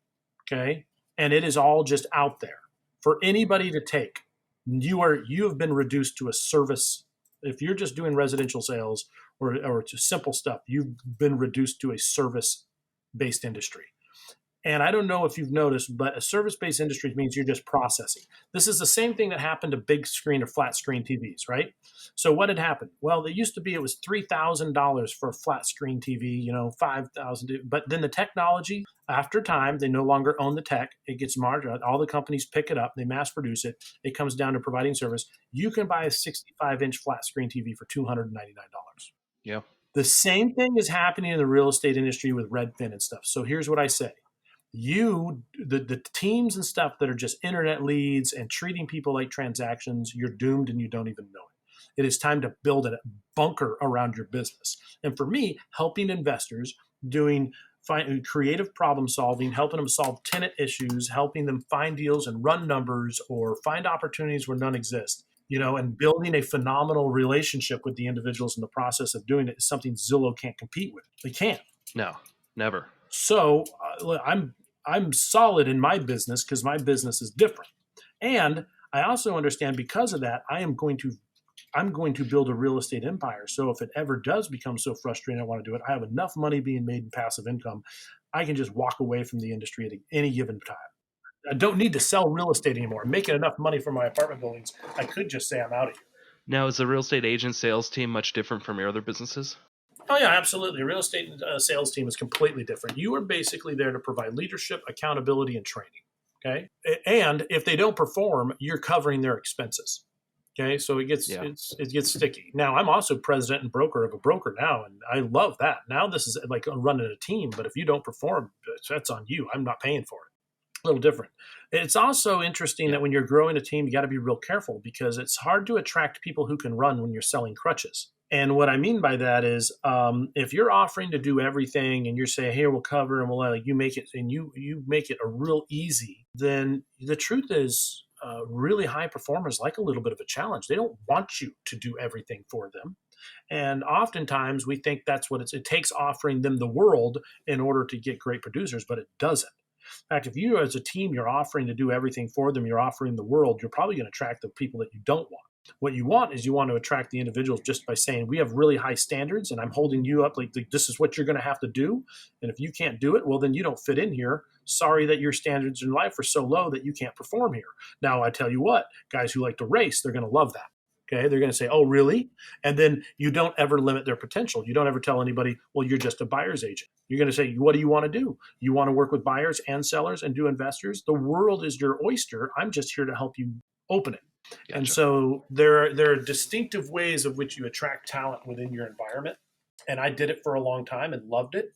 okay, and it is all just out there for anybody to take, you have been reduced to a service. If you're just doing residential sales or just simple stuff, you've been reduced to a service based industry. And I don't know if you've noticed, but a service-based industry means you're just processing. This is the same thing that happened to big screen or flat screen TVs, right? So what had happened? Well, it used to be it was $3,000 for a flat screen TV, $5,000. But then the technology, after time, they no longer own the tech. It gets margined. All the companies pick it up. They mass produce it. It comes down to providing service. You can buy a 65-inch flat screen TV for $299. Yeah. The same thing is happening in the real estate industry with Redfin and stuff. So here's what I say. The teams and stuff that are just internet leads and treating people like transactions, you're doomed and you don't even know it. It is time to build a bunker around your business. And for me, helping investors, doing creative problem solving, helping them solve tenant issues, helping them find deals and run numbers or find opportunities where none exist, and building a phenomenal relationship with the individuals in the process of doing it is something Zillow can't compete with. They can't. No, never. So I'm solid in my business because my business is different. And I also understand because of that, I'm going to build a real estate empire. So if it ever does become so frustrating, I want to do it. I have enough money being made in passive income. I can just walk away from the industry at any given time. I don't need to sell real estate anymore. I'm making enough money for my apartment buildings. I could just say I'm out of here. Now, is the real estate agent sales team much different from your other businesses? Oh, yeah, absolutely. A real estate sales team is completely different. You are basically there to provide leadership, accountability, and training. Okay. And if they don't perform, you're covering their expenses. Okay. So it gets sticky. Now, I'm also president and broker of a broker now, and I love that. Now this is like running a team, but if you don't perform, that's on you. I'm not paying for it. A little different. It's also interesting that when you're growing a team, you got to be real careful because it's hard to attract people who can run when you're selling crutches. And what I mean by that is if you're offering to do everything and you're saying, here, we'll cover and we'll let you make it and you make it a real easy, then the truth is really high performers like a little bit of a challenge. They don't want you to do everything for them. And oftentimes we think that's what it takes offering them the world in order to get great producers, but it doesn't. In fact, if you as a team, you're offering to do everything for them, you're offering the world, you're probably going to attract the people that you don't want. What you want is you want to attract the individuals just by saying, we have really high standards and I'm holding you up like this is what you're going to have to do. And if you can't do it, well, then you don't fit in here. Sorry that your standards in life are so low that you can't perform here. Now, I tell you what, guys who like to race, they're going to love that. Okay, they're going to say, oh, really? And then you don't ever limit their potential. You don't ever tell anybody, well, you're just a buyer's agent. You're going to say, what do you want to do? You want to work with buyers and sellers and do investors? The world is your oyster. I'm just here to help you open it. Gotcha. And so there are distinctive ways of which you attract talent within your environment. And I did it for a long time and loved it.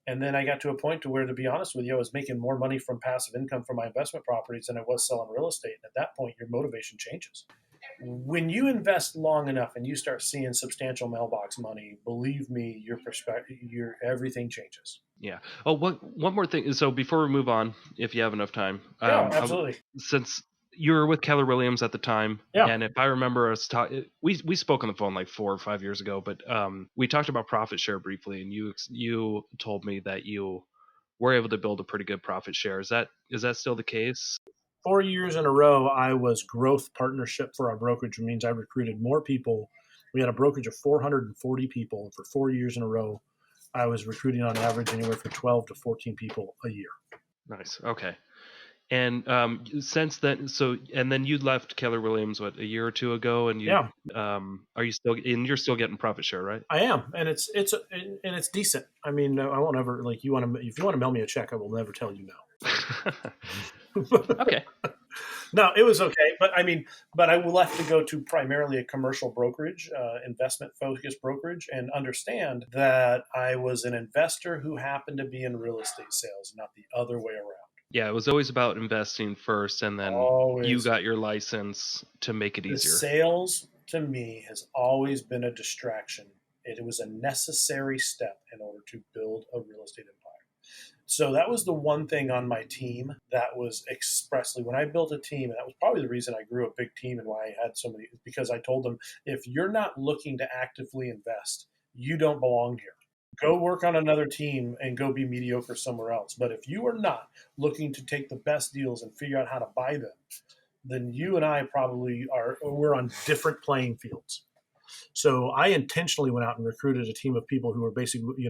And then I got to a point to where, to be honest with you, I was making more money from passive income from my investment properties than I was selling real estate. And at that point, your motivation changes. When you invest long enough and you start seeing substantial mailbox money, believe me, your perspective, everything changes. Yeah. Oh, one more thing. So before we move on, if you have enough time, yeah, absolutely. Since you were with Keller Williams at the time, Yeah. and if I remember us we spoke on the phone like 4 or 5 years ago, but we talked about profit share briefly, and you told me that you were able to build a pretty good profit share. Is that still the case? 4 years in a row, I was growth partnership for our brokerage, which means I recruited more people. We had a brokerage of 440 people. And for 4 years in a row, I was recruiting on average anywhere from 12 to 14 people a year. Nice. Okay. And since then, and then you left Keller Williams a year or two ago, and Yeah, are you still, and you're still getting profit share, right? I am, and it's decent. I mean, I won't ever like you want to if you want to mail me a check, I will never tell you no. Okay. No, it was okay, but I mean, but I left to go to primarily a commercial brokerage, investment focused brokerage, and understand that I was an investor who happened to be in real estate sales, not the other way around. Yeah, it was always about investing first, and then you Always. got your license to make it The easier. sales to me has always been a distraction. It was a necessary step in order to build a real estate empire. So that was the one thing on my team that was expressly when I built a team, and that was probably the reason I grew a big team and why I had so many, because I told them, if you're not looking to actively invest, you don't belong here. Go work on another team and go be mediocre somewhere else. But if you are not looking to take the best deals and figure out how to buy them, then you and I probably we're on different playing fields. So I intentionally went out and recruited a team of people who are basically,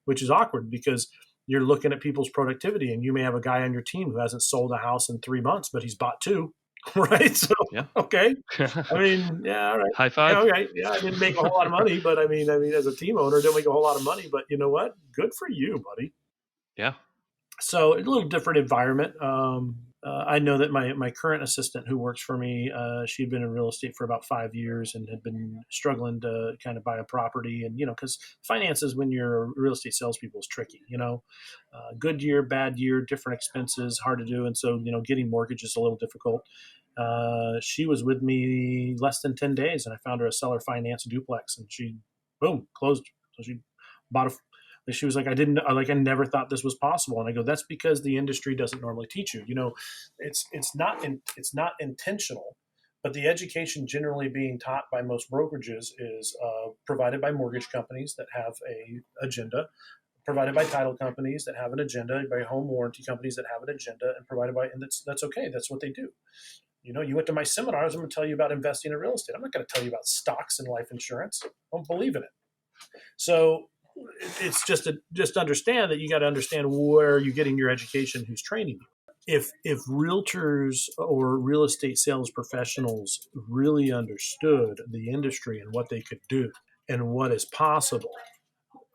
which is awkward because you're looking at people's productivity, and you may have a guy on your team who hasn't sold a house in 3 months, but he's bought two, right? So, Yeah. Okay. I mean, yeah, all right. High five. Yeah, okay. Yeah, I didn't make a whole lot of money, but I mean, as a team owner, didn't make a whole lot of money, but you know what? Good for you, buddy. Yeah. So a little different environment. I know that my current assistant who works for me, she'd been in real estate for about 5 years and had been struggling to kind of buy a property. And, because finances when you're real estate salespeople is tricky, good year, bad year, different expenses, hard to do. And so, getting mortgage is a little difficult. She was with me less than 10 days, and I found her a seller finance duplex, and she, boom, closed. So she bought a. She was like, I never thought this was possible. And I go, that's because the industry doesn't normally teach you. It's not intentional, but the education generally being taught by most brokerages is provided by mortgage companies that have a agenda, provided by title companies that have an agenda, by home warranty companies that have an agenda, and provided by, and that's okay. That's what they do. You went to my seminars. I'm going to tell you about investing in real estate. I'm not going to tell you about stocks and life insurance. I don't believe in it. So it's just understand that you got to understand where you're getting your education, who's training you. If realtors or real estate sales professionals really understood the industry and what they could do and what is possible,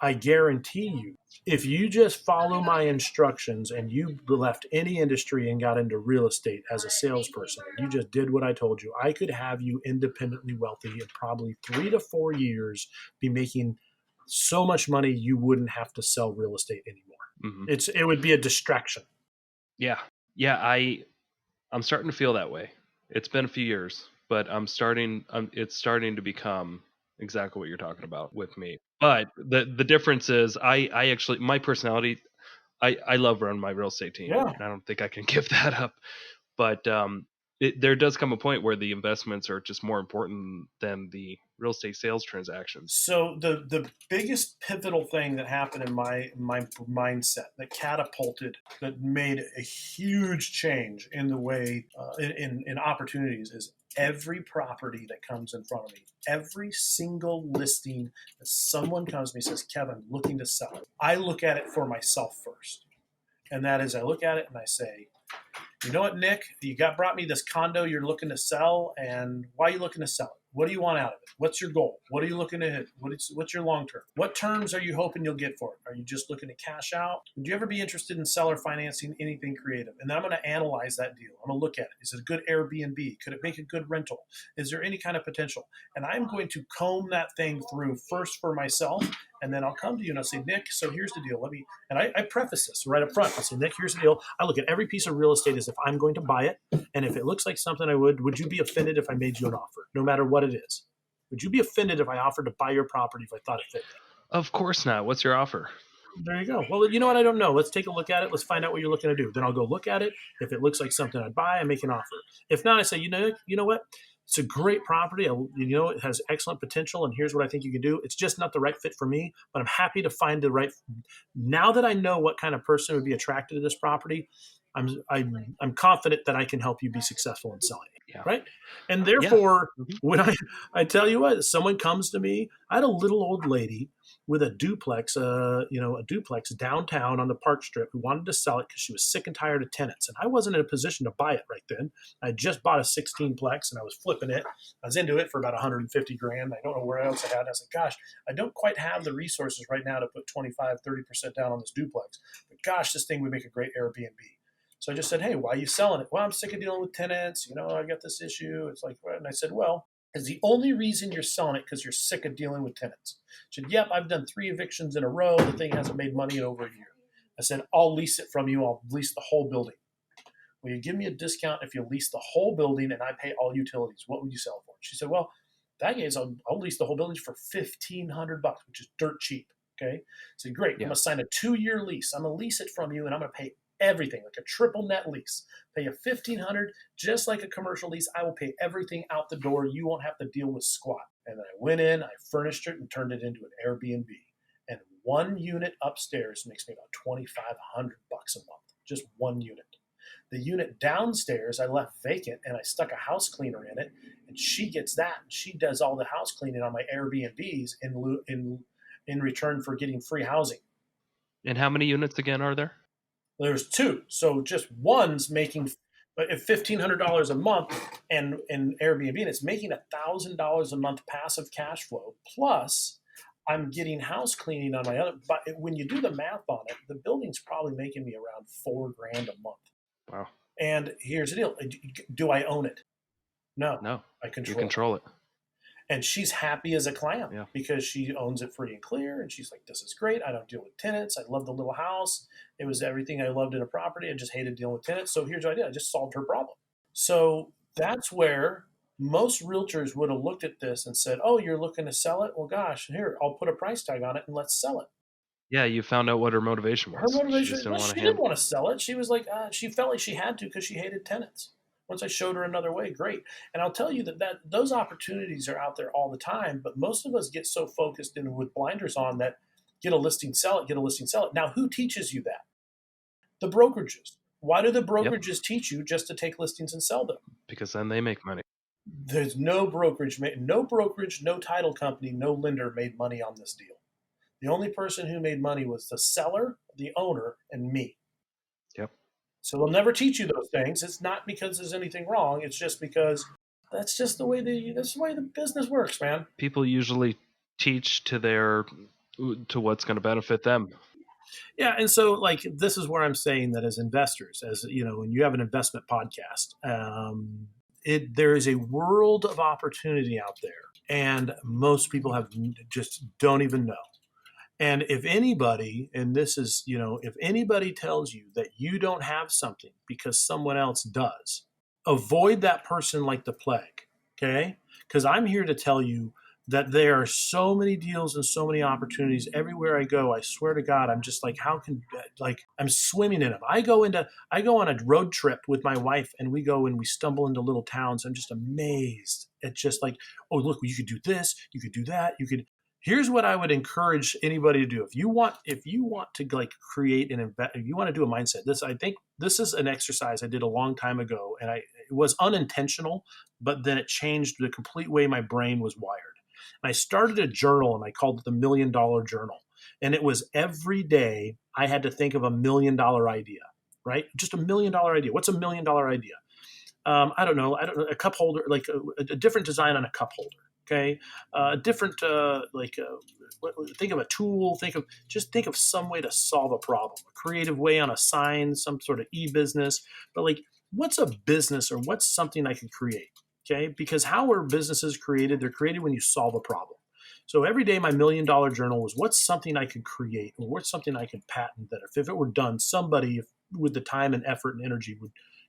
I guarantee you, if you just follow my instructions and you left any industry and got into real estate as a salesperson, and you just did what I told you, I could have you independently wealthy in probably 3 to 4 years, be making so much money you wouldn't have to sell real estate anymore. Mm-hmm. It would be a distraction. Yeah. I'm starting to feel that way. It's been a few years, but it's starting to become exactly what you're talking about with me. But the difference is I actually, my personality, I love running my real estate team. Yeah. And I don't think I can give that up. But there does come a point where the investments are just more important than the real estate sales transactions. So the biggest pivotal thing that happened in my mindset that catapulted, that made a huge change in the way in opportunities is every property that comes in front of me, every single listing that someone comes to me and says, Kevin, looking to sell it. I look at it for myself first. And that is, I look at it and I say, you know what, Nick, brought me this condo you're looking to sell, and why are you looking to sell it? What do you want out of it? What's your goal? What are you looking to hit? What's your long term? What terms are you hoping you'll get for it? Are you just looking to cash out? Would you ever be interested in seller financing anything creative? And then I'm going to analyze that deal. I'm going to look at it. Is it a good Airbnb? Could it make a good rental? Is there any kind of potential? And I'm going to comb that thing through first for myself, and then I'll come to you and I'll say, Nick, so here's the deal. I preface this right up front. I say, Nick, here's the deal. I look at every piece of real estate as if I'm going to buy it. And if it looks like something would you be offended if I made you an offer, no matter what it is? Would you be offended if I offered to buy your property if I thought it fit? Of course not. What's your offer? There you go. Well, you know what? I don't know. Let's take a look at it. Let's find out what you're looking to do. Then I'll go look at it. If it looks like something I'd buy, I make an offer. If not, I say, you know what? It's a great property. It has excellent potential, and here's what I think you can do. It's just not the right fit for me, but I'm happy to find the right. Now that I know what kind of person would be attracted to this property, I'm confident that I can help you be successful in selling it, Yeah. right? And Yeah. therefore, Mhm. when I tell you what, someone comes to me, I had a little old lady with a duplex, a duplex downtown on the Park Strip who wanted to sell it because she was sick and tired of tenants, and I wasn't in a position to buy it right then. I just bought a 16-plex and I was flipping it. I was into it for about 150 grand. I don't know where else I had. I was like, gosh, I don't quite have the resources right now to put 25-30% down on this duplex, but gosh, this thing would make a great Airbnb. So I just said, hey, why are you selling it? Well, I'm sick of dealing with tenants. I got this issue. It's like, and I said, well, is the only reason you're selling it because you're sick of dealing with tenants? She said, yep, I've done 3 evictions in a row. The thing hasn't made money in over a year. I said, I'll lease it from you. I'll lease the whole building. Will you give me a discount if you lease the whole building and I pay all utilities? What would you sell it for? She said, well, that case, I'll lease the whole building for $1,500, which is dirt cheap. Okay. I said, great. I'm Yeah. going to sign a 2-year lease. I'm going to lease it from you and I'm going to pay everything, like a triple net lease. Pay you $1,500, just like a commercial lease. I will pay everything out the door. You won't have to deal with squat. And then I went in, I furnished it, and turned it into an Airbnb. And 1 unit upstairs makes me about $2,500 a month. Just 1 unit. The unit downstairs I left vacant, and I stuck a house cleaner in it, and she gets that. She does all the house cleaning on my Airbnbs in return for getting free housing. And how many units again are there? There's 2, so just one's making $1,500 a month, and in Airbnb, and it's making $1,000 a month passive cash flow. Plus, I'm getting house cleaning on my other. But when you do the math on it, the building's probably making me around $4,000 a month. Wow. And here's the deal: do I own it? No, No, I you control it. control it. And she's happy as a clam Yeah. because she owns it free and clear. And she's like, this is great. I don't deal with tenants. I love the little house. It was everything I loved in a property. I just hated dealing with tenants. So here's what I did. I just solved her problem. So that's where most realtors would have looked at this and said, oh, you're looking to sell it? Well, gosh, here, I'll put a price tag on it and let's sell it. Yeah, you found out what her motivation Her was. She motivation, just didn't well, want she to didn't want to sell it. She was like, she felt like she had to because she hated tenants. Once I showed her another way, great. And I'll tell you that those opportunities are out there all the time, but most of us get so focused in with blinders on that get a listing, sell it, get a listing, sell it. Now, who teaches you that? The brokerages. Why do the brokerages teach you just to take listings and sell them? Because then they make money. There's no brokerage, no title company, no lender made money on this deal. The only person who made money was the seller, the owner, and me. Yep. So they'll never teach you those things. It's not because there's anything wrong. It's just because that's just the way the business works, man. People usually teach to what's going to benefit them. Yeah, and so like this is where I'm saying that as investors, as you know, when you have an investment podcast, there is a world of opportunity out there, and most people just don't even know. And if anybody, and this is, if anybody tells you that you don't have something because someone else does, avoid that person like the plague, okay? Because I'm here to tell you that there are so many deals and so many opportunities everywhere I go. I swear to God, I'm just like, I'm swimming in them. I go on a road trip with my wife, and we go and we stumble into little towns. I'm just amazed. It's just like, oh, look, you could do this, you could do that, you could. Here's what I would encourage anybody to do. If you want to like create an invest, if you want to do a mindset, I think this is an exercise I did a long time ago, and it was unintentional, but then it changed the complete way my brain was wired. And I started a journal, and I called it the $1 Million Journal. And it was every day I had to think of $1 million idea, right? Just $1 million idea. What's $1 million idea? I don't know. A cup holder, like a different design on a cup holder. Okay, think of a tool. Think of some way to solve a problem, a creative way on a sign, some sort of e-business. But like, what's a business or what's something I could create? Okay, because how are businesses created? They're created when you solve a problem. So every day, my $1 Million Journal was what's something I could create, or what's something I could patent that if it were done, somebody with the time and effort and energy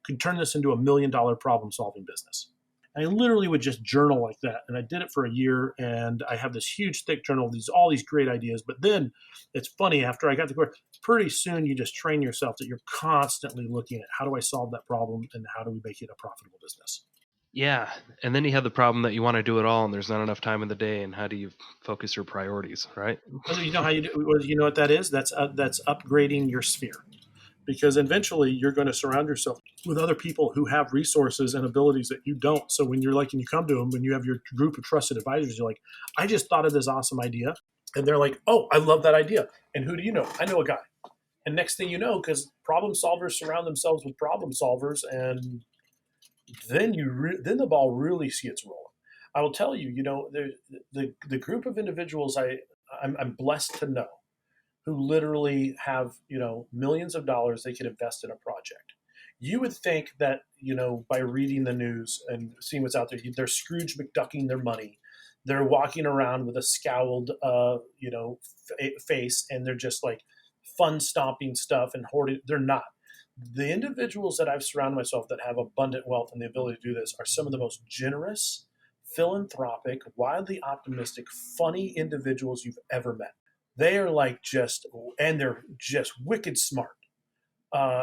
could turn this into $1 million problem solving business. And I literally would just journal like that. And I did it for a year, and I have this huge, thick journal of all these great ideas. But then it's funny, after I got to course, pretty soon you just train yourself that you're constantly looking at how do I solve that problem and how do we make it a profitable business. Yeah, and then you have the problem that you want to do it all, and there's not enough time in the day. And how do you focus your priorities, right? You know how you do, you know what that is? That's upgrading your sphere, because eventually you're going to surround yourself with other people who have resources and abilities that you don't. So when you're like, and you come to them, when you have your group of trusted advisors, you're like, I just thought of this awesome idea. And they're like, oh, I love that idea. And who do you know? I know a guy. And next thing you know, because problem solvers surround themselves with problem solvers, and then then the ball really gets rolling. I will tell you, the group of individuals I'm blessed to know who literally have, millions of dollars they could invest in a project. You would think that, by reading the news and seeing what's out there, they're Scrooge McDucking their money. They're walking around with a scowled, face, and they're just like fun stomping stuff and hoarding. They're not. The individuals that I've surrounded myself that have abundant wealth and the ability to do this are some of the most generous, philanthropic, wildly optimistic, funny individuals you've ever met. They are like and they're just wicked smart.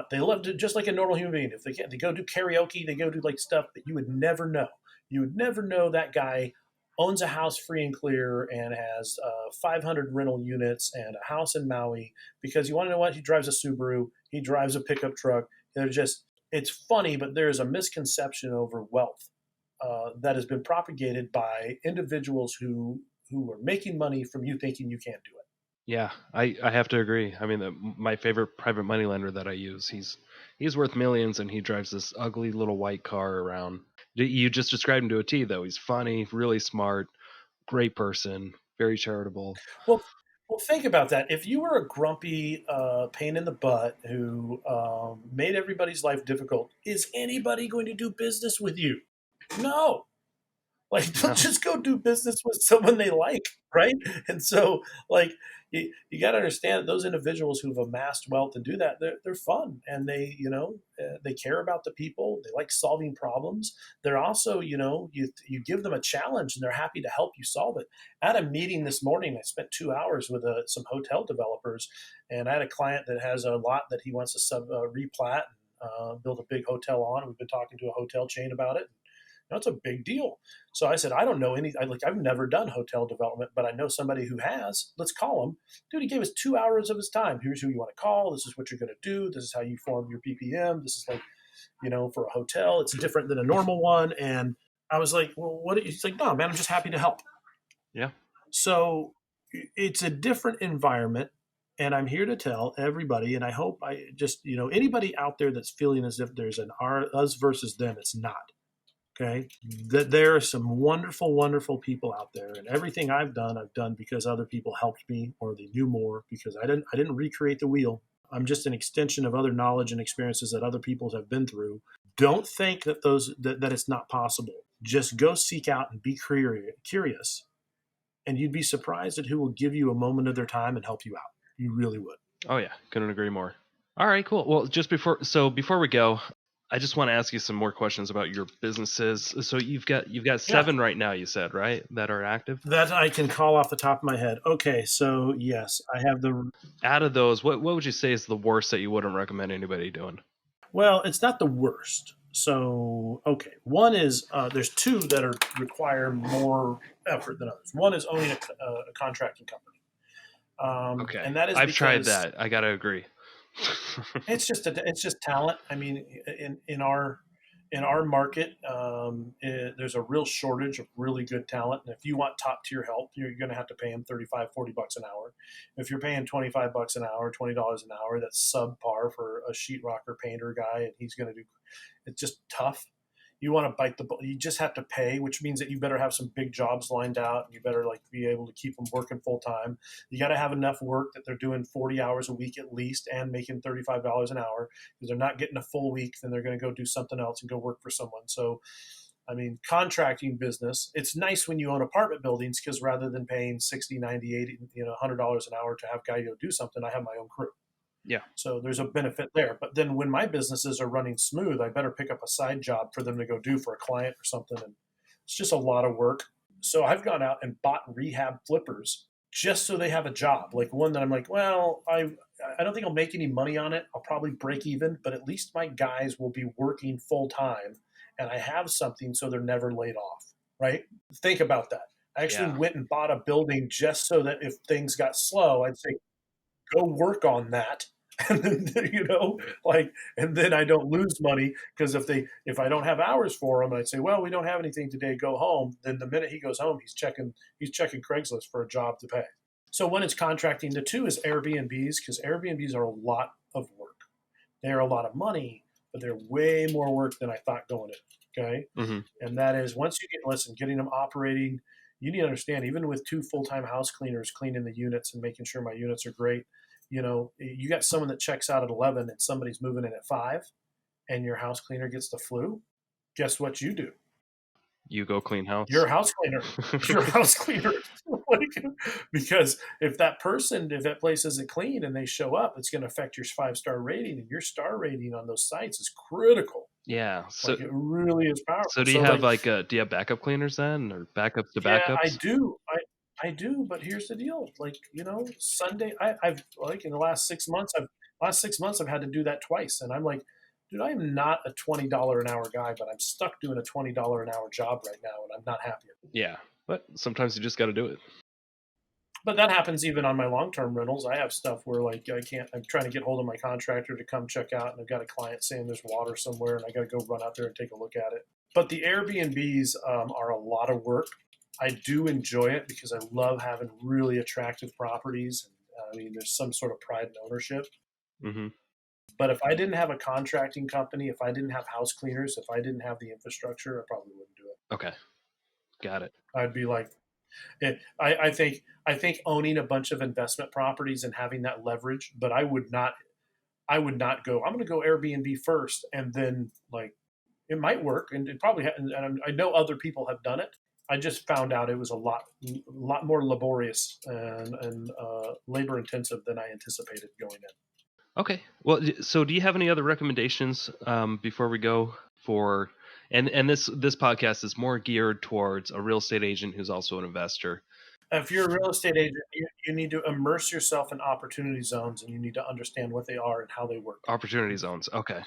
They love to, just like a normal human being. If they can, they go do karaoke, they go do like stuff that you would never know. You would never know that guy owns a house free and clear and has 500 rental units and a house in Maui, because you want to know what? He drives a Subaru. He drives a pickup truck. It's funny, but there's a misconception over wealth that has been propagated by individuals who are making money from you thinking you can't do it. Yeah, I have to agree. I mean, my favorite private money lender that I use, he's worth millions, and he drives this ugly little white car around. You just described him to a T, though. He's funny, really smart, great person, very charitable. Well, well, think about that. If you were a grumpy pain in the butt who made everybody's life difficult, is anybody going to do business with you? No. Like, they'll No. just go do business with someone they like, right? And so, like, you got to understand that those individuals who've amassed wealth and do that, they're fun, and they care about the people. They like solving problems. They're also, you give them a challenge and they're happy to help you solve it. At a meeting this morning, I spent 2 hours with some hotel developers, and I had a client that has a lot that he wants to replat and build a big hotel on. We've been talking to a hotel chain about it. It's a big deal. So I said, I don't know I've never done hotel development, but I know somebody who has. Let's call him. Dude, he gave us 2 hours of his time. Here's who you want to call. This is what you're going to do. This is how you form your PPM. This is like, for a hotel, it's different than a normal one. And I was like, well, what? He's like, no, man, I'm just happy to help. Yeah. So it's a different environment. And I'm here to tell everybody, and I hope anybody out there that's feeling as if there's an us versus them, it's not. Okay, that there are some wonderful, wonderful people out there, and everything I've done because other people helped me or they knew more, because I didn't recreate the wheel. I'm just an extension of other knowledge and experiences that other people have been through. Don't think that that it's not possible. Just go seek out and be curious, and you'd be surprised at who will give you a moment of their time and help you out. You really would. Oh yeah, couldn't agree more. All right, cool. Well, before we go, I just want to ask you some more questions about your businesses. So you've got 7 right now, you said, right, that are active? That I can call off the top of my head. Okay, so yes, I have the. Out of those, what would you say is the worst that you wouldn't recommend anybody doing? Well, it's not the worst. So, okay, one is there's 2 that require more effort than others. One is owning a contracting company. Okay, and that is I've tried because that. I gotta agree. it's just talent. I mean, in our market, there's a real shortage of really good talent. And if you want top tier help, you're going to have to pay them $35-$40 an hour. If you're paying $25 an hour, $20 an hour, that's subpar for a sheetrocker painter guy, and he's going to do. It's just tough. You want to bite the bullet. You just have to pay, which means that you better have some big jobs lined out, and you better be able to keep them working full time. You got to have enough work that they're doing 40 hours a week at least and making $35 an hour, because they're not getting a full week. Then they're going to go do something else and go work for someone. So, I mean, contracting business, it's nice when you own apartment buildings, because rather than paying 60, 90, 80, $100 an hour to have a guy go do something, I have my own crew. Yeah. So there's a benefit there. But then when my businesses are running smooth, I better pick up a side job for them to go do for a client or something. And it's just a lot of work. So I've gone out and bought rehab flippers just so they have a job. Like one that I'm like, well, I don't think I'll make any money on it. I'll probably break even, but at least my guys will be working full time and I have something so they're never laid off, right? Think about that. I actually Yeah. went and bought a building just so that if things got slow, I'd say, go work on that. And then, and then I don't lose money because if I don't have hours for them, and I'd say, well, we don't have anything today, go home. Then the minute he goes home, he's checking Craigslist for a job to pay. So one is contracting. The two is Airbnbs, because Airbnbs are a lot of work. They're a lot of money, but they're way more work than I thought going in. Okay. Mm-hmm. And that is once you getting them operating, you need to understand, even with 2 full-time house cleaners cleaning the units and making sure my units are great, you got someone that checks out at 11 and somebody's moving in at 5 and your house cleaner gets the flu. Guess what you do? You go clean house. You're a house cleaner. You're a house cleaner. Because if that place isn't clean and they show up, it's going to affect your 5-star rating, and your star rating on those sites is critical. Yeah. So it really is powerful. So do you have do you have backup cleaners then, or backups to backups? Yeah, I do. I do, but here's the deal. Sunday, I've in the last 6 months, I've had to do that twice, and I'm like, dude, I am not a $20 an hour guy, but I'm stuck doing a $20 an hour job right now, and I'm not happy. Yeah, but sometimes you just got to do it. But that happens even on my long-term rentals. I have stuff where I'm trying to get hold of my contractor to come check out, and I've got a client saying there's water somewhere, and I got to go run out there and take a look at it. But the Airbnbs are a lot of work. I do enjoy it because I love having really attractive properties. There's some sort of pride and ownership. Mm-hmm. But if I didn't have a contracting company, if I didn't have house cleaners, if I didn't have the infrastructure, I probably wouldn't do it. Okay, got it. I'd be like, I think owning a bunch of investment properties and having that leverage, but I would not go, I'm going to go Airbnb first, and then it might work, and it probably and I know other people have done it. I just found out it was a lot more laborious and labor intensive than I anticipated going in. Okay. Well, so do you have any other recommendations before we go for? And this podcast is more geared towards a real estate agent who's also an investor. If you're a real estate agent, you need to immerse yourself in opportunity zones, and you need to understand what they are and how they work. Opportunity zones. Okay.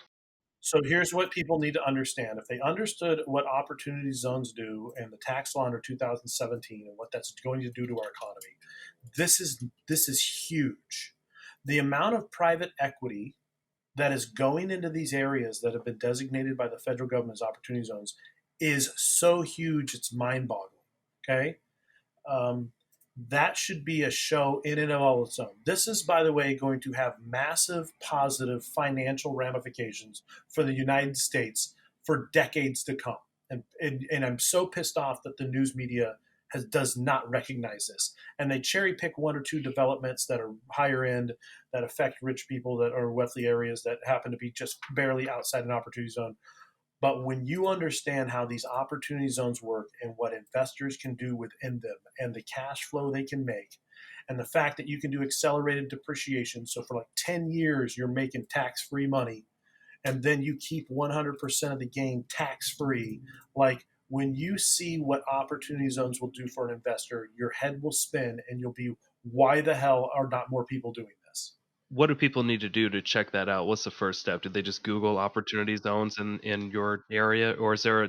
So here's what people need to understand. If they understood what opportunity zones do and the tax law under 2017 and what that's going to do to our economy, this is huge. The amount of private equity that is going into these areas that have been designated by the federal government as opportunity zones is so huge, it's mind-boggling. Okay? That should be a show in and of all its own. This is, by the way, going to have massive positive financial ramifications for the United States for decades to come. And I'm so pissed off that the news media does not recognize this. And they cherry pick 1 or 2 developments that are higher end, that affect rich people, that are wealthy areas that happen to be just barely outside an opportunity zone. But when you understand how these opportunity zones work and what investors can do within them and the cash flow they can make, and the fact that you can do accelerated depreciation, so for 10 years you're making tax-free money, and then you keep 100% of the gain tax-free, when you see what opportunity zones will do for an investor, your head will spin and you'll be, why the hell are not more people doing this? What do people need to do to check that out? What's the first step? Did they just Google opportunity zones in your area, or is there a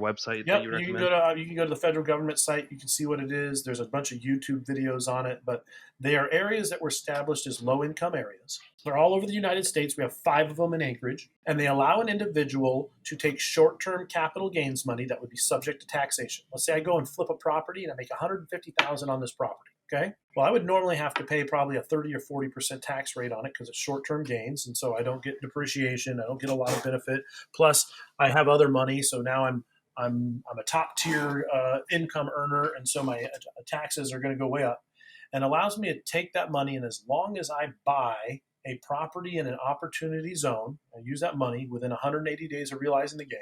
website that you recommend? You can go to the federal government site. You can see what it is. There's a bunch of YouTube videos on it, but they are areas that were established as low-income areas. They're all over the United States. We have 5 of them in Anchorage, and they allow an individual to take short-term capital gains money that would be subject to taxation. Let's say I go and flip a property and I make $150,000 on this property. Okay. Well, I would normally have to pay probably a 30 or 40% tax rate on it because it's short-term gains, and so I don't get depreciation. I don't get a lot of benefit. Plus, I have other money, so now I'm a top-tier income earner, and so my taxes are going to go way up. And allows me to take that money, and as long as I buy a property in an opportunity zone, I use that money within 180 days of realizing the gain,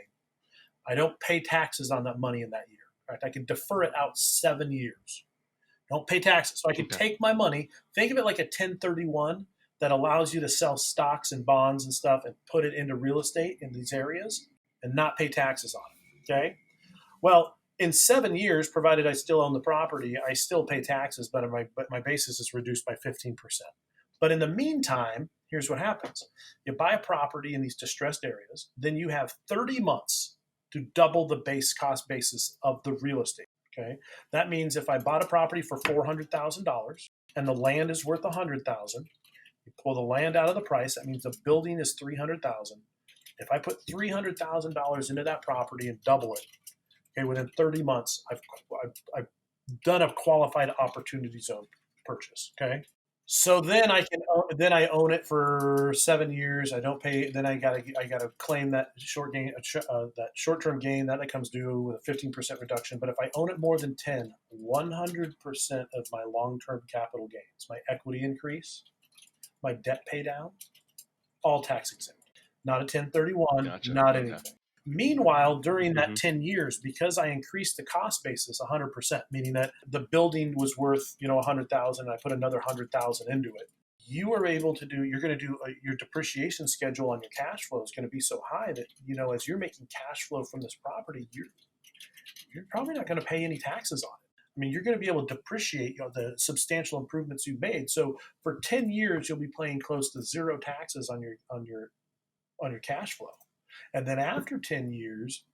I don't pay taxes on that money in that year. In fact, I can defer it out 7 years. Don't pay taxes. So I can take my money, think of it like a 1031, that allows you to sell stocks and bonds and stuff and put it into real estate in these areas and not pay taxes on it. Okay. Well, in 7 years, provided I still own the property, I still pay taxes, but my basis is reduced by 15%. But in the meantime, here's what happens. You buy a property in these distressed areas, then you have 30 months to double the base cost basis of the real estate. Okay. That means if I bought a property for $400,000 and the land is worth $100,000, you pull the land out of the price. That means the building is $300,000. If I put $300,000 into that property and double it, okay, within 30 months, I've done a qualified opportunity zone purchase. Okay. So then I own it for 7 years. I don't pay. Then I gotta claim that that short term gain that comes due with a 15% reduction. But if I own it more than 10, 100% of my long term capital gains, my equity increase, my debt pay down, all tax exempt. Not a 1031, Gotcha. not Okay. anything. Meanwhile, during that Mhm. 10 years, because I increased the cost basis 100%, meaning that the building was worth, 100,000, and I put another 100,000 into it, you're going to do your depreciation schedule on your cash flow is going to be so high that, as you're making cash flow from this property, you're probably not going to pay any taxes on it. I mean, you're going to be able to depreciate the substantial improvements you've made. So for 10 years, you'll be paying close to zero taxes on your cash flow. And then after 10 years,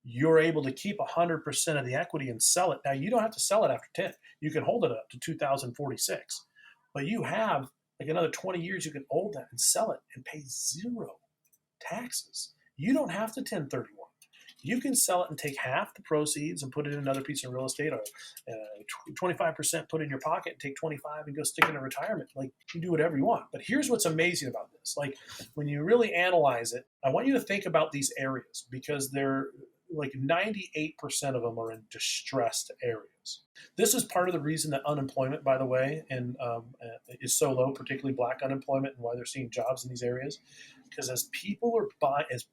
you're able to keep 100% of the equity and sell it. Now, you don't have to sell it after 10. You can hold it up to 2046. But you have like another 20 years you can hold that and sell it and pay zero taxes. You don't have to 1031. You can sell it and take half the proceeds and put it in another piece of real estate, or 25% put in your pocket and take 25 and go stick it in retirement. Like, you can do whatever you want. But here's what's amazing about this. Like, when you really analyze it, I want you to think about these areas, because they're like 98% of them are in distressed areas. This is part of the reason that unemployment, by the way, is so low, particularly black unemployment, and why they're seeing jobs in these areas. Because as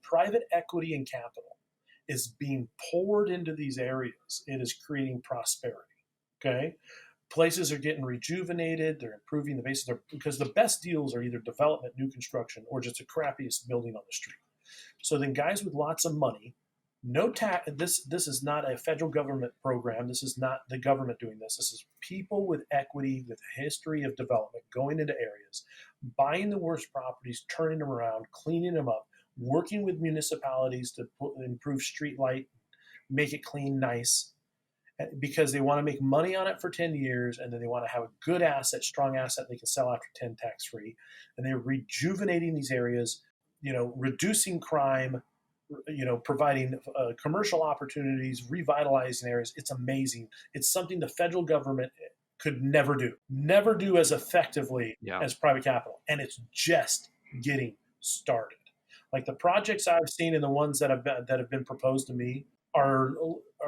private equity and capital is being poured into these areas, it is creating prosperity. Okay. Places are getting rejuvenated. They're improving the basis, because the best deals are either development, new construction, or just the crappiest building on the street. So then guys with lots of money, no tax. This is not a federal government program. This is not the government doing this. This is people with equity, with a history of development, going into areas, buying the worst properties, turning them around, cleaning them up, working with municipalities to improve street light, make it clean, nice, because they want to make money on it for 10 years, and then they want to have a good asset, strong asset they can sell after 10 tax free. And they're rejuvenating these areas, reducing crime, providing commercial opportunities, revitalizing areas. It's amazing. It's something the federal government could never do as effectively as private capital. And it's just getting started. Like, the projects I've seen and the ones that have been proposed to me are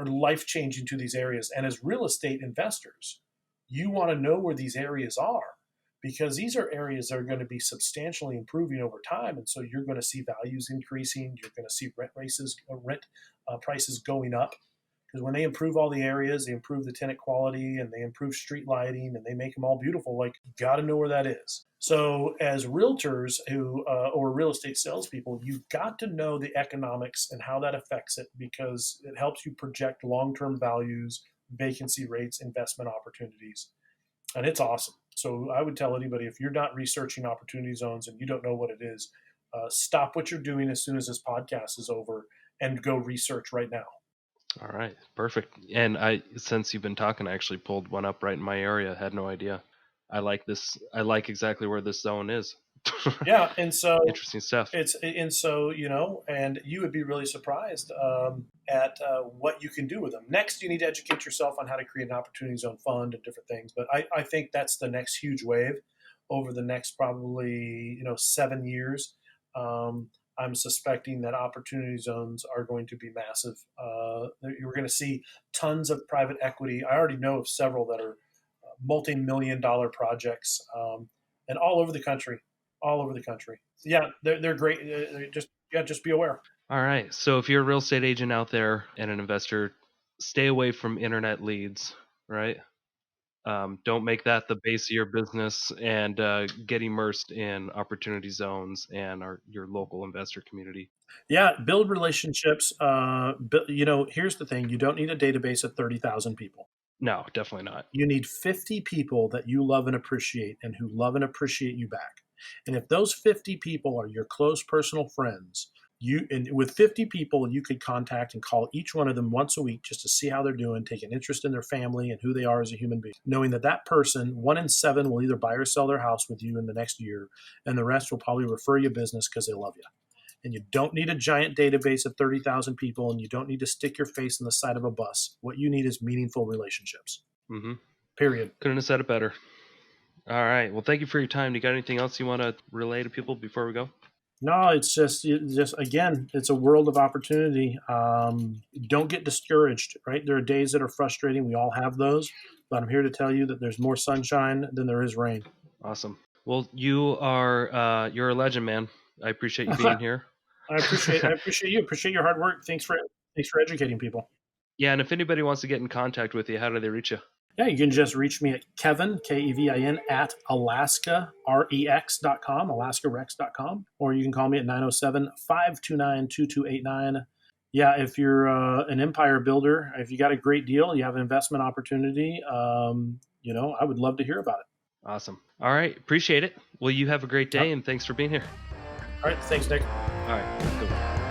life changing to these areas. And as real estate investors, you want to know where these areas are, because these are areas that are going to be substantially improving over time. And so you're going to see values increasing. You're going to see rent prices going up, because when they improve all the areas, they improve the tenant quality, and they improve street lighting, and they make them all beautiful. Like, you got to know where that is. So as realtors or real estate salespeople, you've got to know the economics and how that affects it, because it helps you project long-term values, vacancy rates, investment opportunities. And it's awesome. So I would tell anybody, if you're not researching opportunity zones and you don't know what it is, stop what you're doing as soon as this podcast is over and go research right now. All right, perfect. And since you've been talking, I actually pulled one up right in my area. Had no idea. I like this. I like exactly where this zone is. Yeah, and so Interesting stuff. And you would be really surprised at what you can do with them. Next, you need to educate yourself on how to create an opportunity zone fund and different things. But I think that's the next huge wave over the next probably 7 years. I'm suspecting that opportunity zones are going to be massive. You're going to see tons of private equity. I already know of several that are multi-million-dollar projects, and all over the country. Yeah, they're great. Just be aware. All right. So if you're a real estate agent out there and an investor, stay away from internet leads, right? Don't make that the base of your business, and get immersed in opportunity zones and your local investor community. Yeah, build relationships. Here's the thing: you don't need a database of 30,000 people. No, definitely not. You need 50 people that you love and appreciate, and who love and appreciate you back. And if those 50 people are your close personal friends, with 50 people, you could contact and call each one of them once a week just to see how they're doing, take an interest in their family and who they are as a human being, knowing that that person, 1 in 7, will either buy or sell their house with you in the next year, and the rest will probably refer you business because they love you. And you don't need a giant database of 30,000 people, and you don't need to stick your face in the side of a bus. What you need is meaningful relationships. Mm-hmm. Period. Couldn't have said it better. All right. Well, thank you for your time. Do you got anything else you want to relay to people before we go? No, it's just again, it's a world of opportunity. Don't get discouraged, right? There are days that are frustrating. We all have those, but I'm here to tell you that there's more sunshine than there is rain. Awesome. Well, you're a legend, man. I appreciate you being here. I appreciate you. Appreciate your hard work. Thanks for educating people. Yeah, and if anybody wants to get in contact with you, how do they reach you? Yeah, you can just reach me at Kevin, Kevin, at AlaskaRex.com, AlaskaRex.com, or you can call me at 907-529-2289. Yeah, if you're an empire builder, if you got a great deal, you have an investment opportunity, I would love to hear about it. Awesome. All right. Appreciate it. Well, you have a great day, and thanks for being here. All right. Thanks, Nick. All right. Good one.